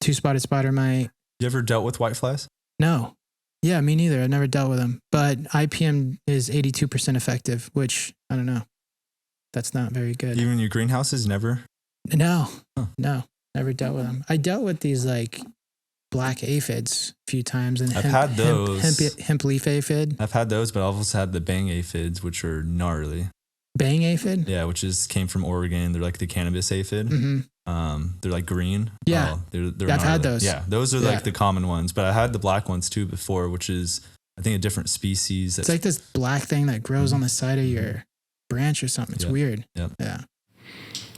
2-spotted spider mite. You ever dealt with whiteflies? No. Yeah, me neither. I've never dealt with them. But IPM is 82% effective, which I don't know. That's not very good. Even your greenhouses, never? No. Huh. No. Never dealt with them. I dealt with these like black aphids a few times. And I've had those. Hemp leaf aphid. I've had those, but I've also had the bang aphids, which are gnarly. Bang aphid? Yeah, which came from Oregon. They're like the cannabis aphid. Mm-hmm. They're like green. Yeah. They're I've had those. Yeah, those are like the common ones, but I had the black ones too before, which is I think a different species. It's like this black thing that grows on the side of your branch or something. It's weird. Yep. Yeah.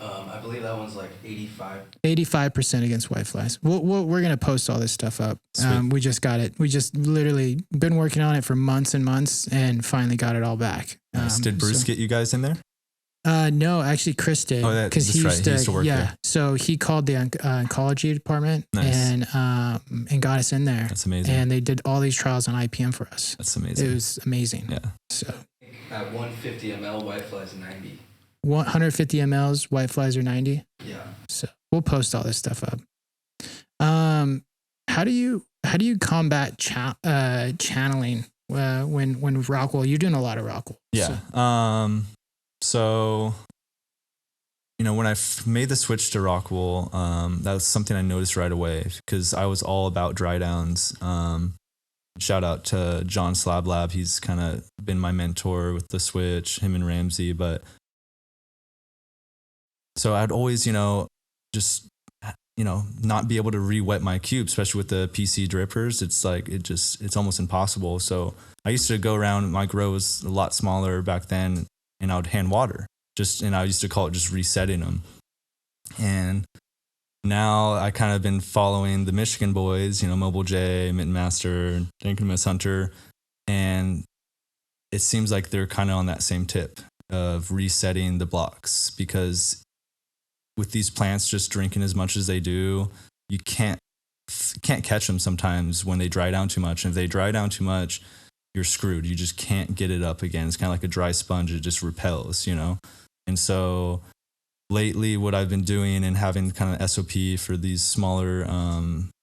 I believe that one's like 85. 85% against whiteflies. We're going to post all this stuff up. We just got it. We just literally been working on it for months and months and finally got it all back. Did Bruce get you guys in there? No, actually Chris did. Oh, that's he right. He used to work there. So he called the oncology department and got us in there. That's amazing. And they did all these trials on IPM for us. That's amazing. It was amazing. Yeah. So at 150 ml, whiteflies 90. 150 mLs, whiteflies are 90. Yeah. So we'll post all this stuff up. How do you combat channeling when Rockwool? You're doing a lot of Rockwool. Yeah. So when I made the switch to Rockwool, that was something I noticed right away because I was all about dry downs. Shout out to John Slab Lab. He's kind of been my mentor with the switch, him and Ramsey. But so I'd always, just, not be able to re-wet my cube, especially with the PC drippers. It's like, it's almost impossible. So I used to go around, my grow was a lot smaller back then, and I would hand water and I used to call it just resetting them. And now I kind of been following the Michigan boys, Mobile J, Mitten Master, Dankin Miss Hunter. And it seems like they're kind of on that same tip of resetting the blocks, because with these plants just drinking as much as they do, you can't catch them sometimes when they dry down too much. And if they dry down too much, you're screwed. You just can't get it up again. It's kind of like a dry sponge. It just repels, you know? And so lately what I've been doing and having kind of SOP for these smaller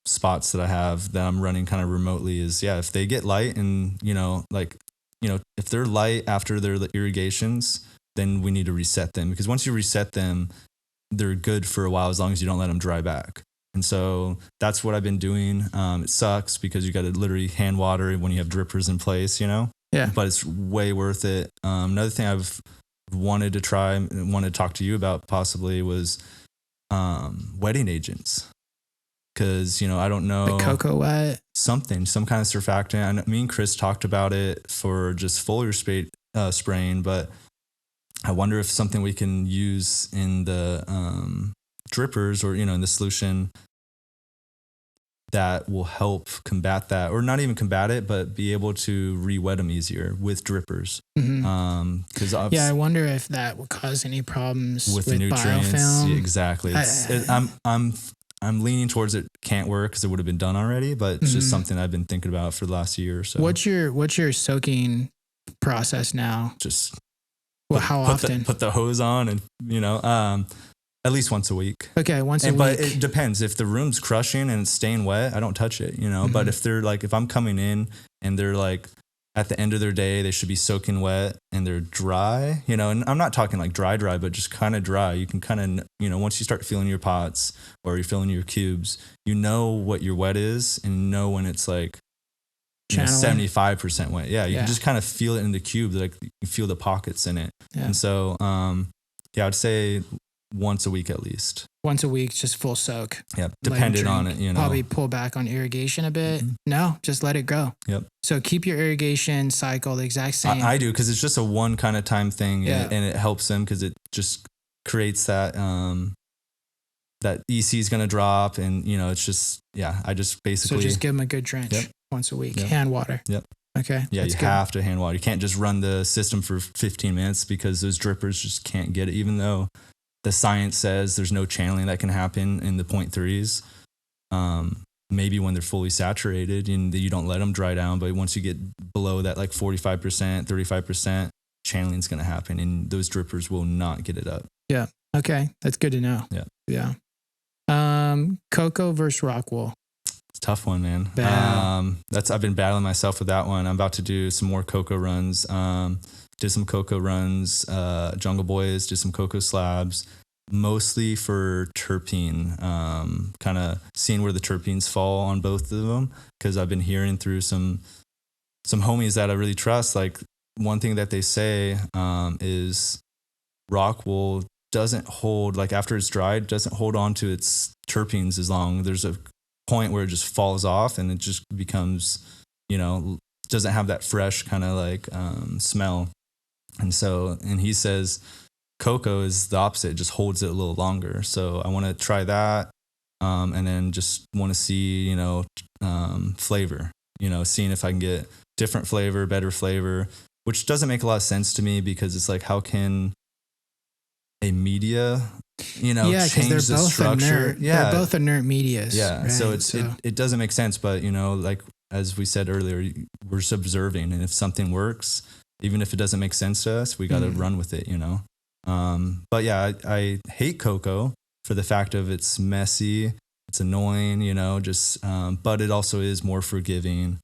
spots that I have that I'm running kind of remotely is, if they get light and, if they're light after their irrigations, then we need to reset them, because once you reset them, they're good for a while as long as you don't let them dry back. And so that's what I've been doing. It sucks because you got to literally hand water when you have drippers in place, you know? Yeah. But it's way worth it. Another thing I've wanted to try and wanted to talk to you about possibly was wetting agents. Because, I don't know. The Coco wet? Some kind of surfactant. Me and Chris talked about it for just foliar spraying, but I wonder if something we can use in the drippers or, in the solution that will help combat that, or not even combat it, but be able to re-wet them easier with drippers. Mm-hmm. I wonder if that would cause any problems with the nutrients. Biofilm. Yeah, exactly. I'm leaning towards it can't work because it would have been done already, but it's just something I've been thinking about for the last year or so. What's your soaking process now? Just how often? Put the hose on and, at least once a week. Okay, once a week. But it depends. If the room's crushing and it's staying wet, I don't touch it, But if they're if I'm coming in and they're at the end of their day, they should be soaking wet and they're dry, and I'm not talking dry, but just kind of dry. You can kind of, once you start feeling your pots or you're feeling your cubes, what your wet is and when it's 75% wet. Yeah. You can just kind of feel it in the cube. You feel the pockets in it. Yeah. And so, I'd say once a week at least. Once a week, just full soak. Yeah, depending on it, Probably pull back on irrigation a bit. Mm-hmm. No, just let it go. Yep. So keep your irrigation cycle the exact same. I do, because it's just a one kind of time thing, and it helps them because it just creates that that EC is going to drop, and it's just I just basically. So just give them a good drench once a week. Yep. Hand water. Yep. Okay. Yeah, you have to hand water. You can't just run the system for 15 minutes because those drippers just can't get it, even though the science says there's no channeling that can happen in the 0.3s. Maybe when they're fully saturated and you don't let them dry down, but once you get below that 45%, 35%, channeling is going to happen and those drippers will not get it up. Yeah. Okay. That's good to know. Yeah. Coco versus Rockwool. It's a tough one, man. I've been battling myself with that one. I'm about to do some more Coco runs. Did some Coco runs, Jungle Boys, did some Coco slabs, mostly for terpene, kind of seeing where the terpenes fall on both of them. Because I've been hearing through some homies that I really trust. One thing that they say is Rockwool doesn't hold, after it's dried, doesn't hold on to its terpenes as long. There's a point where it just falls off and it just becomes, doesn't have that fresh kind of smell. And he says Coco is the opposite, it just holds it a little longer. So I want to try that. And then just want to see, flavor, seeing if I can get different flavor, better flavor, which doesn't make a lot of sense to me because it's how can a media, change the structure? They're both inert medias. Yeah. Right? So it doesn't make sense, but as we said earlier, we're just observing, and if something works, even if it doesn't make sense to us, we got to run with it, But yeah, I hate Coco for the fact of it's messy, it's annoying, but it also is more forgiving.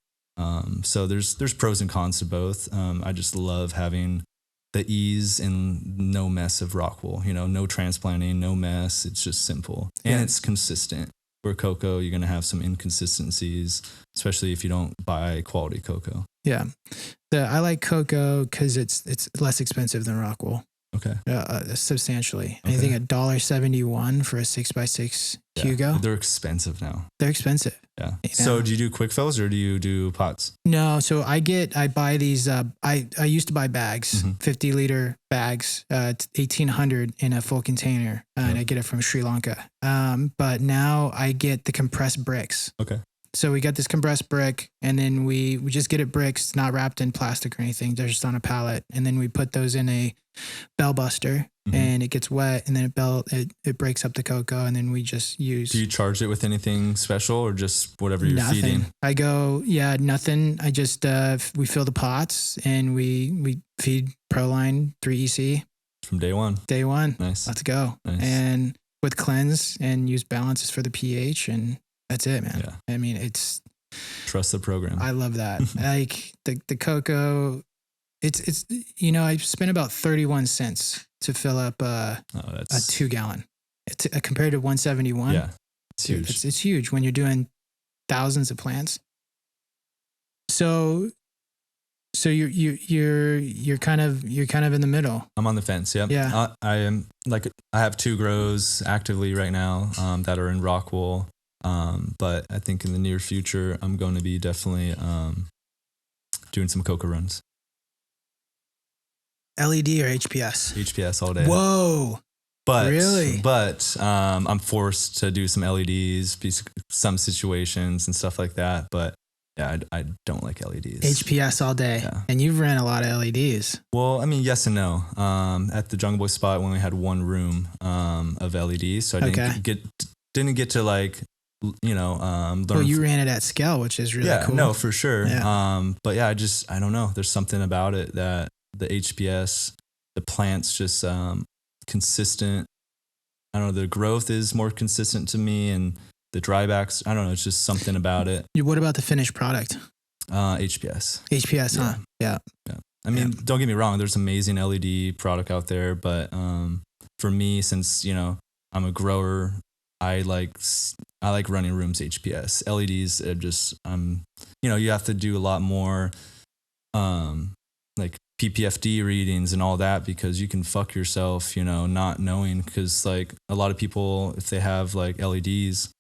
So there's pros and cons to both. I just love having the ease and no mess of Rockwool, no transplanting, no mess. It's just simple and it's consistent. Where Coco, you're going to have some inconsistencies, especially if you don't buy quality Coco. Yeah. I like Coco because it's less expensive than Rockwool. Okay. Substantially. Okay. Anything $1.71 for a 6x6 Hugo. They're expensive now. They're expensive. Yeah. So do you do quick fills or do you do pots? No. So I buy these, I used to buy bags, 50-liter bags, 1,800 in a full container, and I get it from Sri Lanka. But now I get the compressed bricks. Okay. So we got this compressed brick, and then we just get it bricks, not wrapped in plastic or anything. They're just on a pallet. And then we put those in a bell buster, and it gets wet, and then it breaks up the cocoa, and then we just use. Do you charge it with anything special or just whatever you're feeding? I go, nothing. I just we fill the pots and we feed Proline 3EC from day one. Day one. Nice. Let's go. Nice. And with cleanse and use balances for the pH, and that's it, man. Yeah. I mean, it's trust the program. I love that. Like the cocoa, it's I spent about 31 cents to fill up a 2 gallon. It's compared to 171. Yeah, it's huge. It's huge when you're doing thousands of plants. So you're kind of in the middle. I'm on the fence. Yep. Yeah. I am I have 2 grows actively right now that are in Rockwool. But I think in the near future, I'm going to be definitely doing some cocoa runs. LED or HPS? HPS all day. Whoa. But really? But I'm forced to do some LEDs, some situations and stuff like that. But yeah, I don't like LEDs. HPS all day. Yeah. And you've ran a lot of LEDs. Well, I mean, yes and no. At the Jungle Boy spot, we only had 1 room of LEDs, so I didn't get to learn. Well, you ran it at scale, which is really cool. No, for sure. Yeah. But yeah, I don't know. There's something about it that the HPS, the plants just consistent. I don't know. The growth is more consistent to me, and the drybacks. I don't know. It's just something about it. What about the finished product? HPS. HPS, huh? Yeah. I mean, don't get me wrong. There's amazing LED product out there, but for me, since I'm a grower, I like running rooms HPS. LEDs are just you have to do a lot more like PPFD readings and all that, because you can fuck yourself, not knowing, because like a lot of people, if they have like LEDs,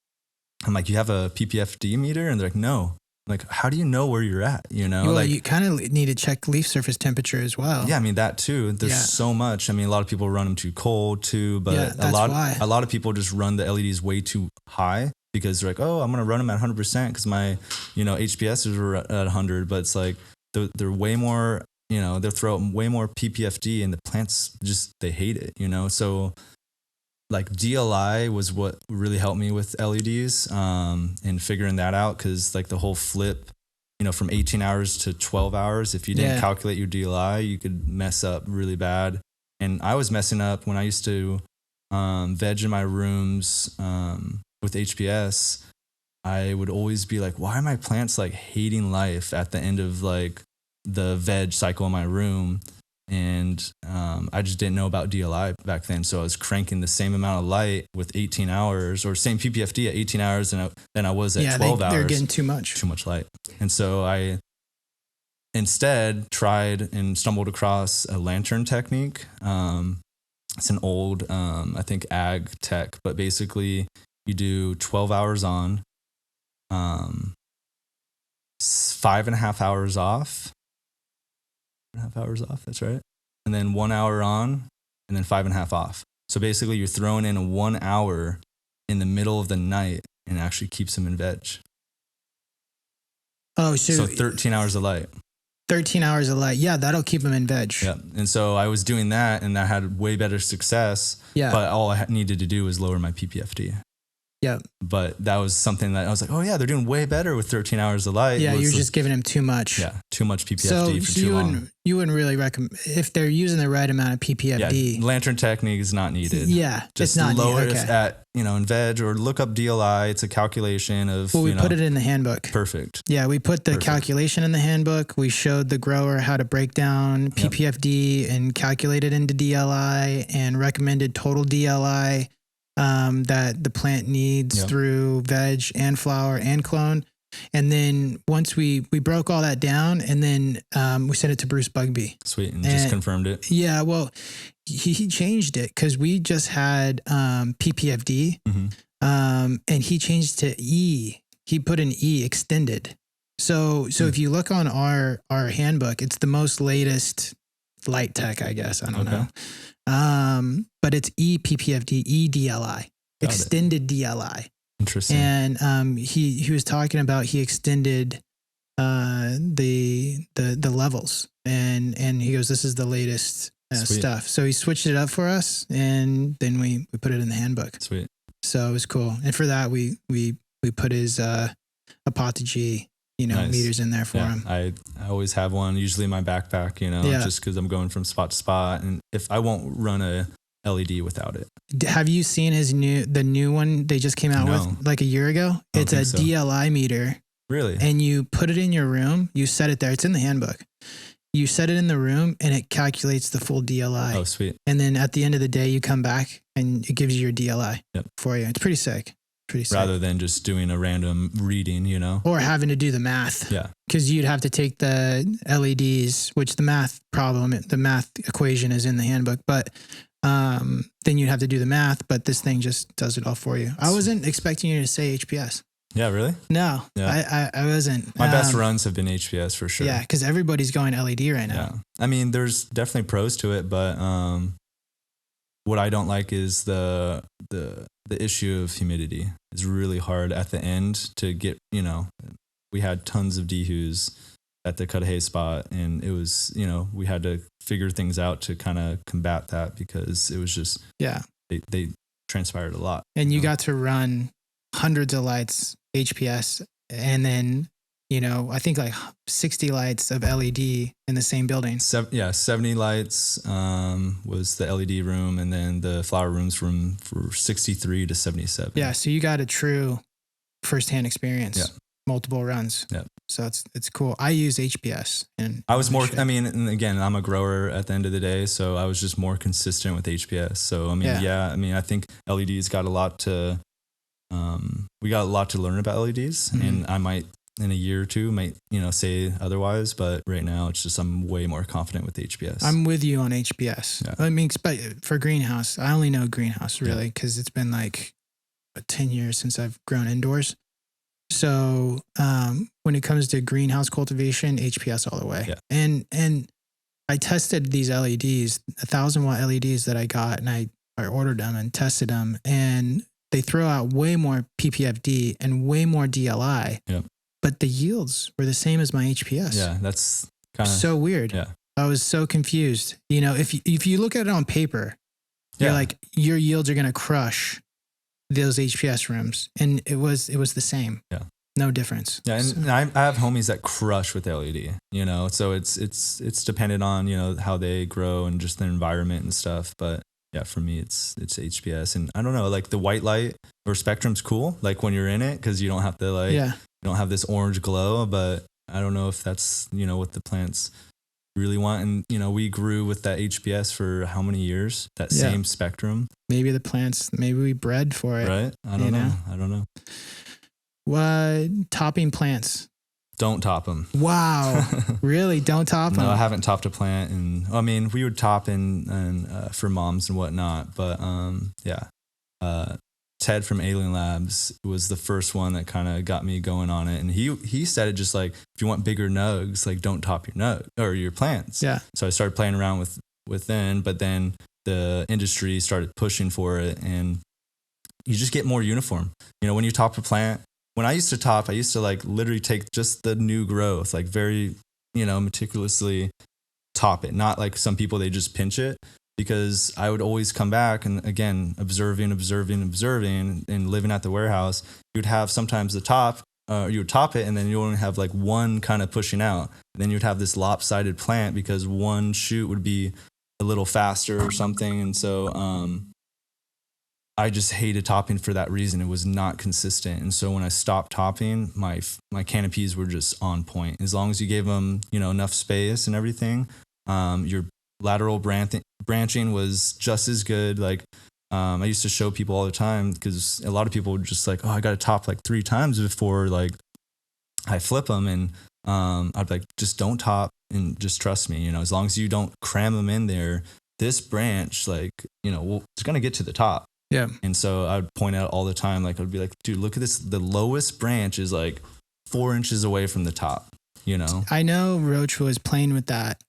I'm like, you have a PPFD meter? And they're like, no. I'm like, how do you know where you're at? Well, you kind of need to check leaf surface temperature as well. Yeah, I mean that too. There's so much. I mean, a lot of people run them too cold too, but a lot of people just run the LEDs way too high, because they're like, oh, I'm gonna run them at 100% because my HPSs are at 100, but it's like they're way more. They'll throw out way more PPFD, and the plants they hate it. So like DLI was what really helped me with LEDs and figuring that out, because like the whole flip, from 18 hours to 12 hours, if you didn't calculate your DLI, you could mess up really bad. And I was messing up when I used to veg in my rooms with HPS. I would always be like, why are my plants like hating life at the end of like the veg cycle in my room? And I just didn't know about DLI back then. So I was cranking the same amount of light with 18 hours, or same PPFD at 18 hours than I was at 12 hours. They're getting too much light. And so I instead tried and stumbled across a lantern technique. It's an old, I think, ag tech, but basically you do 12 hours on, 5.5 hours off. 5.5 hours off, that's right. And then 1 hour on, and then 5.5 off. So basically you're throwing in 1 hour in the middle of the night, and it actually keeps them in veg. Oh, so 13 hours of light. 13 hours of light. Yeah, that'll keep them in veg. Yeah. And so I was doing that, and that had way better success. Yeah. But all I needed to do was lower my PPFD. Yeah. But that was something that I was like, oh yeah, they're doing way better with 13 hours of light. Yeah, you're just giving them too much. Yeah, too much PPFD for too long. You wouldn't really recommend, if they're using the right amount of PPFD. Yeah, lantern technique is not needed. Yeah, just it's not lower needed. it at, in veg, or look up DLI. It's a calculation of, Well, we put it in the handbook. Perfect. Yeah, we put the calculation in the handbook. We showed the grower how to break down PPFD and calculate it into DLI, and recommended total DLI that the plant needs through veg and flower and clone. And then once we broke all that down, and then we sent it to Bruce Bugby. Sweet, and just confirmed it. Yeah, well, he changed it, because we just had PPFD, and he changed to E. He put an E, extended. So if you look on our handbook, it's the most latest light tech, I guess. I don't know. But it's ePPFD, eDLI, extended DLI. Interesting. And he was talking about, he extended the levels, and he goes, this is the latest stuff. So he switched it up for us, and then we put it in the handbook. Sweet. So it was cool. And for that, we put his apotogee, Nice. meters in there for him. I always have one, usually in my backpack, just because I'm going from spot to spot, and if I won't run a LED without it. Have you seen the new one they just came out with like a year ago? It's a DLI meter. Really? And you put it in your room, you set it there. It's in the handbook. You set it in the room and it calculates the full DLI. Oh, sweet. And then at the end of the day, you come back and it gives you your DLI for you. It's pretty sick. Rather than just doing a random reading, Or having to do the math. Yeah. Because you'd have to take the LEDs, which the math equation is in the handbook, but then you'd have to do the math, but this thing just does it all for you. I wasn't expecting you to say HPS. Yeah, really? No, yeah. I wasn't. My best runs have been HPS for sure. Yeah, because everybody's going LED right now. Yeah. I mean, there's definitely pros to it, but what I don't like is the issue of humidity. It's really hard at the end to get, we had tons of dehus at the Cudahy spot, and it was, we had to figure things out to kind of combat that because it was just, they transpired a lot. And you got to run hundreds of lights HPS, and then, I think like 60 lights of LED in the same building. 70 lights was the LED room, and then the flower rooms from 63 to 77. Yeah, so you got a true firsthand experience. Yeah. Multiple runs. Yeah. So it's cool. I use HPS, and I was more. And again, I'm a grower at the end of the day, so I was just more consistent with HPS. So I think LEDs got a lot to. We got a lot to learn about LEDs, and I might in a year or two say otherwise, but right now it's just I'm way more confident with HPS. I'm with you on HPS. Yeah. I mean, for greenhouse, I only know greenhouse really because it's been like 10 years since I've grown indoors. So when it comes to greenhouse cultivation, HPS all the way. Yeah. And I tested these LEDs, 1,000-watt LEDs that I got, and I ordered them and tested them, and they throw out way more PPFD and way more DLI. Yep. But the yields were the same as my HPS. Yeah, that's kind of so weird. Yeah. I was so confused. If you look at it on paper, you're like, your yields are going to crush those HPS rooms. And it was the same. Yeah. No difference. Yeah. And I have homies that crush with LED, so it's dependent on, how they grow and just their environment and stuff. But yeah, for me, it's HPS. And I don't know, like the white light or spectrum's cool. Like when you're in it, cause you don't have to you don't have this orange glow, but I don't know if that's, what the plants really want. And, we grew with that HPS for how many years? That same spectrum. Maybe we bred for it. Right? I don't know. What topping plants? Don't top them. Wow. Really? Don't top them? No, I haven't topped a plant. And we would top in for moms and whatnot. But Ted from Alien Labs was the first one that kind of got me going on it. And he said it just like, if you want bigger nugs, like don't top your nug or your plants. Yeah. So I started playing around within, but then the industry started pushing for it, and you just get more uniform. When you top a plant, when I used to like literally take just the new growth, like very, meticulously top it. Not like some people, they just pinch it, because I would always come back and again, observing and living at the warehouse, you'd have sometimes the top, you would top it and then you only have like one kind of pushing out. And then you'd have this lopsided plant because one shoot would be a little faster or something. And so, I just hated topping for that reason. It was not consistent. And so when I stopped topping, my canopies were just on point. As long as you gave them, enough space and everything, your lateral branching was just as good. Like, I used to show people all the time because a lot of people were just like, oh, I got to top like 3 times before like I flip them. And I'd be like, just don't top and just trust me. As long as you don't cram them in there, this branch, like, it's going to get to the top. Yeah. And so I would point out all the time, like, I'd be like, dude, look at this. The lowest branch is like 4 inches away from the top, I know Roach was playing with that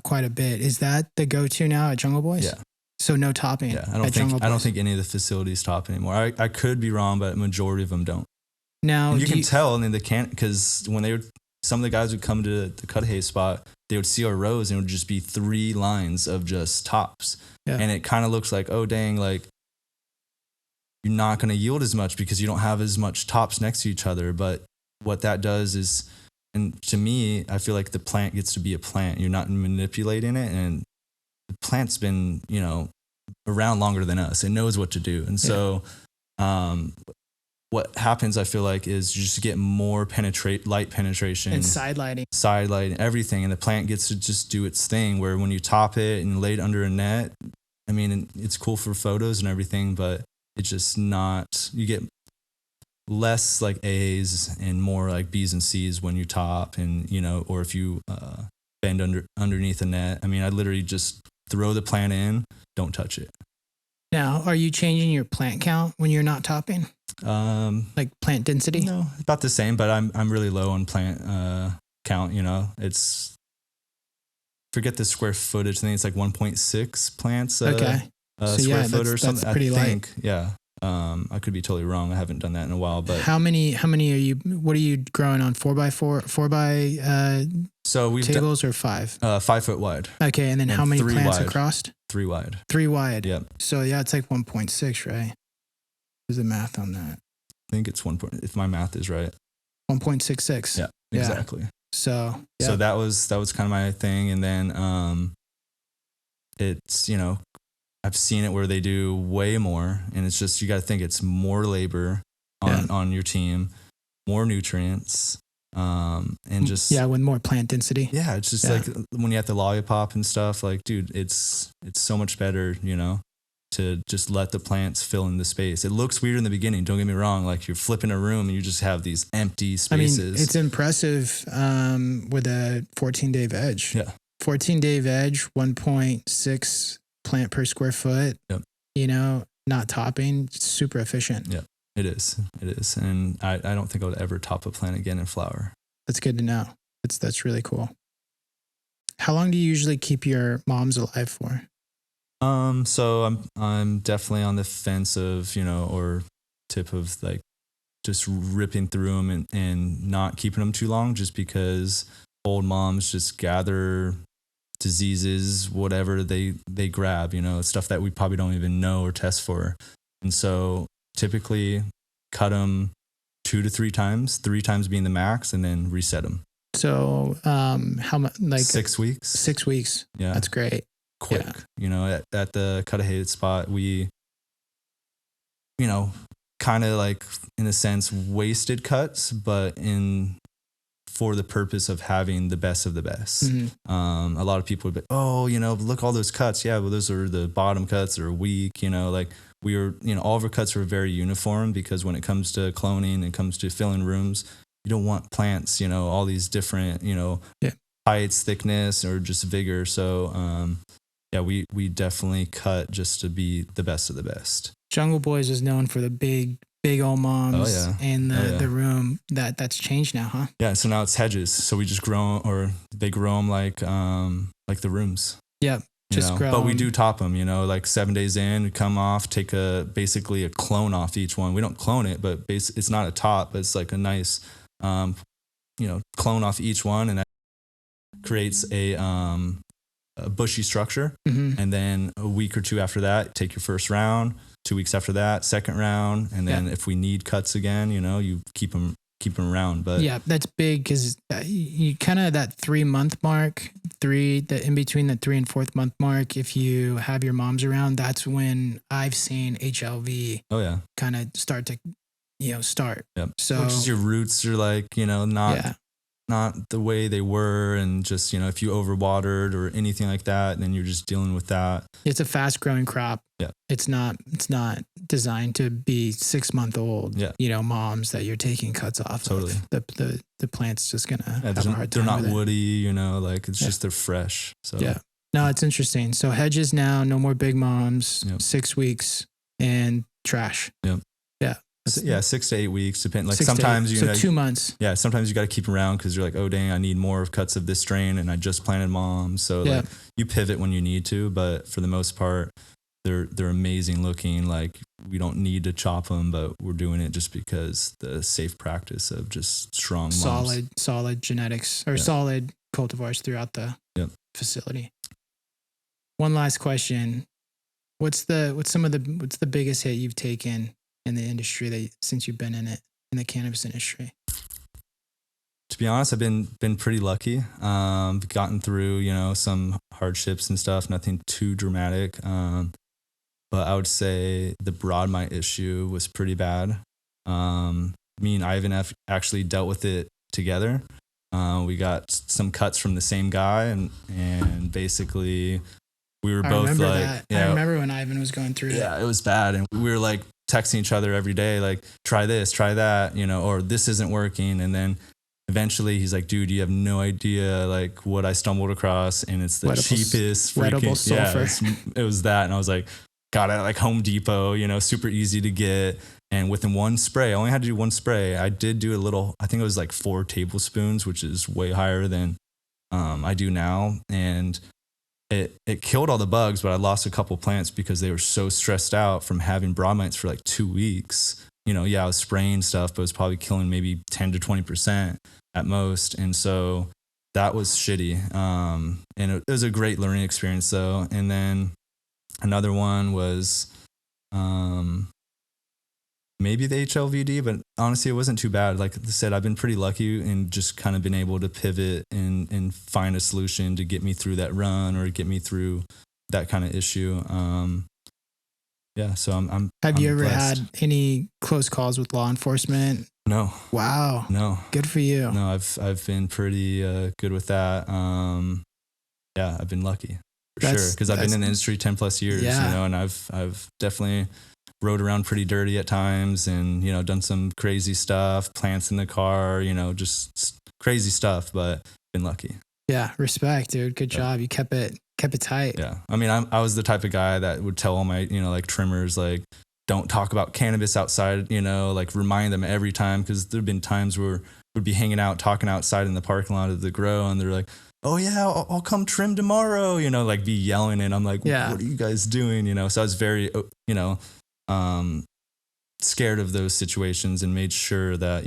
quite a bit. Is that the go-to now at Jungle Boys? Yeah. So no topping. Yeah. I don't think any of the facilities top anymore. I could be wrong, but majority of them don't. Now and you can tell in the can, because when they would some of the guys would come to the cut hay spot, they would see our rows and it would just be 3 lines of just tops. Yeah. And it kind of looks like, oh, dang, like you're not going to yield as much because you don't have as much tops next to each other. But what that does is, and to me, I feel like the plant gets to be a plant. You're not manipulating it. And the plant's been, you know, around longer than us. It knows what to do. And so what happens, I feel like, is you just get more light penetration. And side lighting, everything. And the plant gets to just do its thing, where when you top it and lay it under a net, I mean, it's cool for photos and everything, but it's just not, you get less like A's and more like B's and C's when you top, and, you know, or if you bend underneath a net. I mean, I literally just throw the plant in, don't touch it. Now, are you changing your plant count when you're not topping? Like plant density? No, about the same, but I'm really low on plant count, you know. It's, forget the square footage. I think it's like 1.6 plants okay. So square foot or something. That's pretty light. light. Yeah. I could be totally wrong. I haven't done that in a while, but how many are you, what are you growing on? 4x4 so we've tables or 5? 5 foot wide. Okay. And then how many plants wide. across? 3 wide. 3 wide. Yep. So yeah, it's like 1.6, right? What's the math on that? I think it's if my math is right. 1.66. Yeah, exactly. So yeah. So that was kind of my thing. And then it's, you know, I've seen it where they do way more, and it's just, you got to think it's more labor on your team, more nutrients, and just with more plant density. Yeah, it's just like when you have the lollipop and stuff, like, dude, it's so much better, you know, to just let the plants fill in the space. It looks weird in the beginning, don't get me wrong, like you're flipping a room and you just have these empty spaces. I mean, it's impressive with a 14-day veg. Yeah. 14-day veg, 1.6 plant per square foot. Yep. You know, not topping, super efficient. Yeah, it is. And I don't think I would ever top a plant again in flower. That's good to know. That's really cool. How long do you usually keep your moms alive for? So I'm definitely on the fence of, you know, or tip of like just ripping through them and not keeping them too long, just because old moms just gather diseases, whatever they grab, you know, stuff that we probably don't even know or test for. And so typically cut them 2 to 3 times, 3 times being the max, and then reset them. So, how much, like 6 weeks? 6 weeks. Yeah. That's great. Quick, you know, at the cut hay spot, we, you know, kind of like in a sense wasted cuts, but for the purpose of having the best of the best. Mm-hmm. A lot of people would be, oh, you know, look, all those cuts. Yeah, well, those are the bottom cuts that are weak, you know, like we were, you know, all of our cuts were very uniform, because when it comes to cloning and comes to filling rooms, you don't want plants, you know, all these different, you know, heights, thickness, or just vigor. So, we definitely cut just to be the best of the best. Jungle Boys is known for the big old moms and the room. That's changed now, huh? Yeah, so now it's hedges. So we just they grow them like the rooms. Yep, just grow. But we do top them, you know, like 7 days in, we come off, take basically a clone off each one. We don't clone it, but it's not a top, but it's like a nice, you know, clone off each one, and that creates a bushy structure. Mm-hmm. And then a week or 2 after that, take your first round. 2 weeks after that, second round, and then if we need cuts again, you know, you keep them around. But yeah, that's big, because you kind of that 3-month mark, in between the 3 and 4th month mark. If you have your moms around, that's when I've seen HLV. Kind of start to, you know, start. Yep. So which is your roots are like, you know, not the way they were, and just, you know, if you overwatered or anything like that, then you're just dealing with that. It's a fast growing crop. Yeah. It's not designed to be 6-month-old, you know, moms that you're taking cuts off. Totally. Of. The plant's just going to have a hard time. They're not with woody, you know, like it's just, they're fresh. So no, it's interesting. So hedges now, no more big moms, 6 weeks, and trash. Yep. Yeah. 6 to 8 weeks, depending. Like sometimes so 2 months. Yeah, sometimes you got to keep around because you're like, oh dang, I need more cuts of this strain, and I just planted moms. So like you pivot when you need to, but for the most part, they're amazing looking. Like we don't need to chop them, but we're doing it just because the safe practice of just strong solid genetics or solid cultivars throughout the facility. One last question. What's the biggest hit you've taken in the industry since you've been in the cannabis industry? To be honest, I've been pretty lucky. Gotten through, some hardships and stuff, nothing too dramatic. But I would say the broad mite issue was pretty bad. Me and Ivan actually dealt with it together. We got some cuts from the same guy, and basically we were both like, I remember when Ivan was going through it. Yeah, it was bad. And we were like texting each other every day, like, try this, try that, or this isn't working. And then eventually he's like, dude, you have no idea like what I stumbled across. And it's the cheapest freaking Sulfur. It was that. And I was like, got it at like Home Depot, super easy to get. And within one spray, I only had to do one spray. I did do a little, I think it was like 4 tablespoons, which is way higher than I do now. And it killed all the bugs, but I lost a couple plants because they were so stressed out from having broad mites for like 2 weeks. I was spraying stuff, but it was probably killing maybe 10 to 20% at most. And so that was shitty. And it was a great learning experience though. And then another one was maybe the HLVD, but honestly, it wasn't too bad. Like I said, I've been pretty lucky and just kind of been able to pivot and find a solution to get me through that run or get me through that kind of issue. So I'm Have you ever blessed. had any close calls with law enforcement? No. Wow. No. Good for you. No, I've been pretty good with that. I've been lucky for sure because I've been in the industry 10 plus years, and I've definitely rode around pretty dirty at times and, done some crazy stuff, plants in the car, just crazy stuff, but been lucky. Yeah. Respect, dude. Good job. You kept it tight. Yeah. I mean, I was the type of guy that would tell all my, like trimmers, like, don't talk about cannabis outside, like remind them every time. Cause there've been times where we'd be hanging out, talking outside in the parking lot of the grow. And they're like, oh yeah, I'll come trim tomorrow, like be yelling. And I'm like, what are you guys doing? So I was very, scared of those situations and made sure that,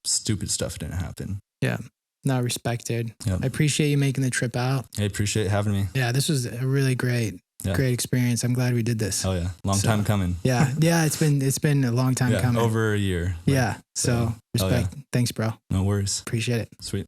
stupid stuff didn't happen. Yeah. No, respect, dude. Yep. I appreciate you making the trip out. I appreciate having me. Yeah, this was a really great experience. I'm glad we did this. Oh yeah. Long time coming. Yeah. It's been a long time coming. Over a year. Yeah. So respect. Thanks, bro. No worries. Appreciate it. Sweet.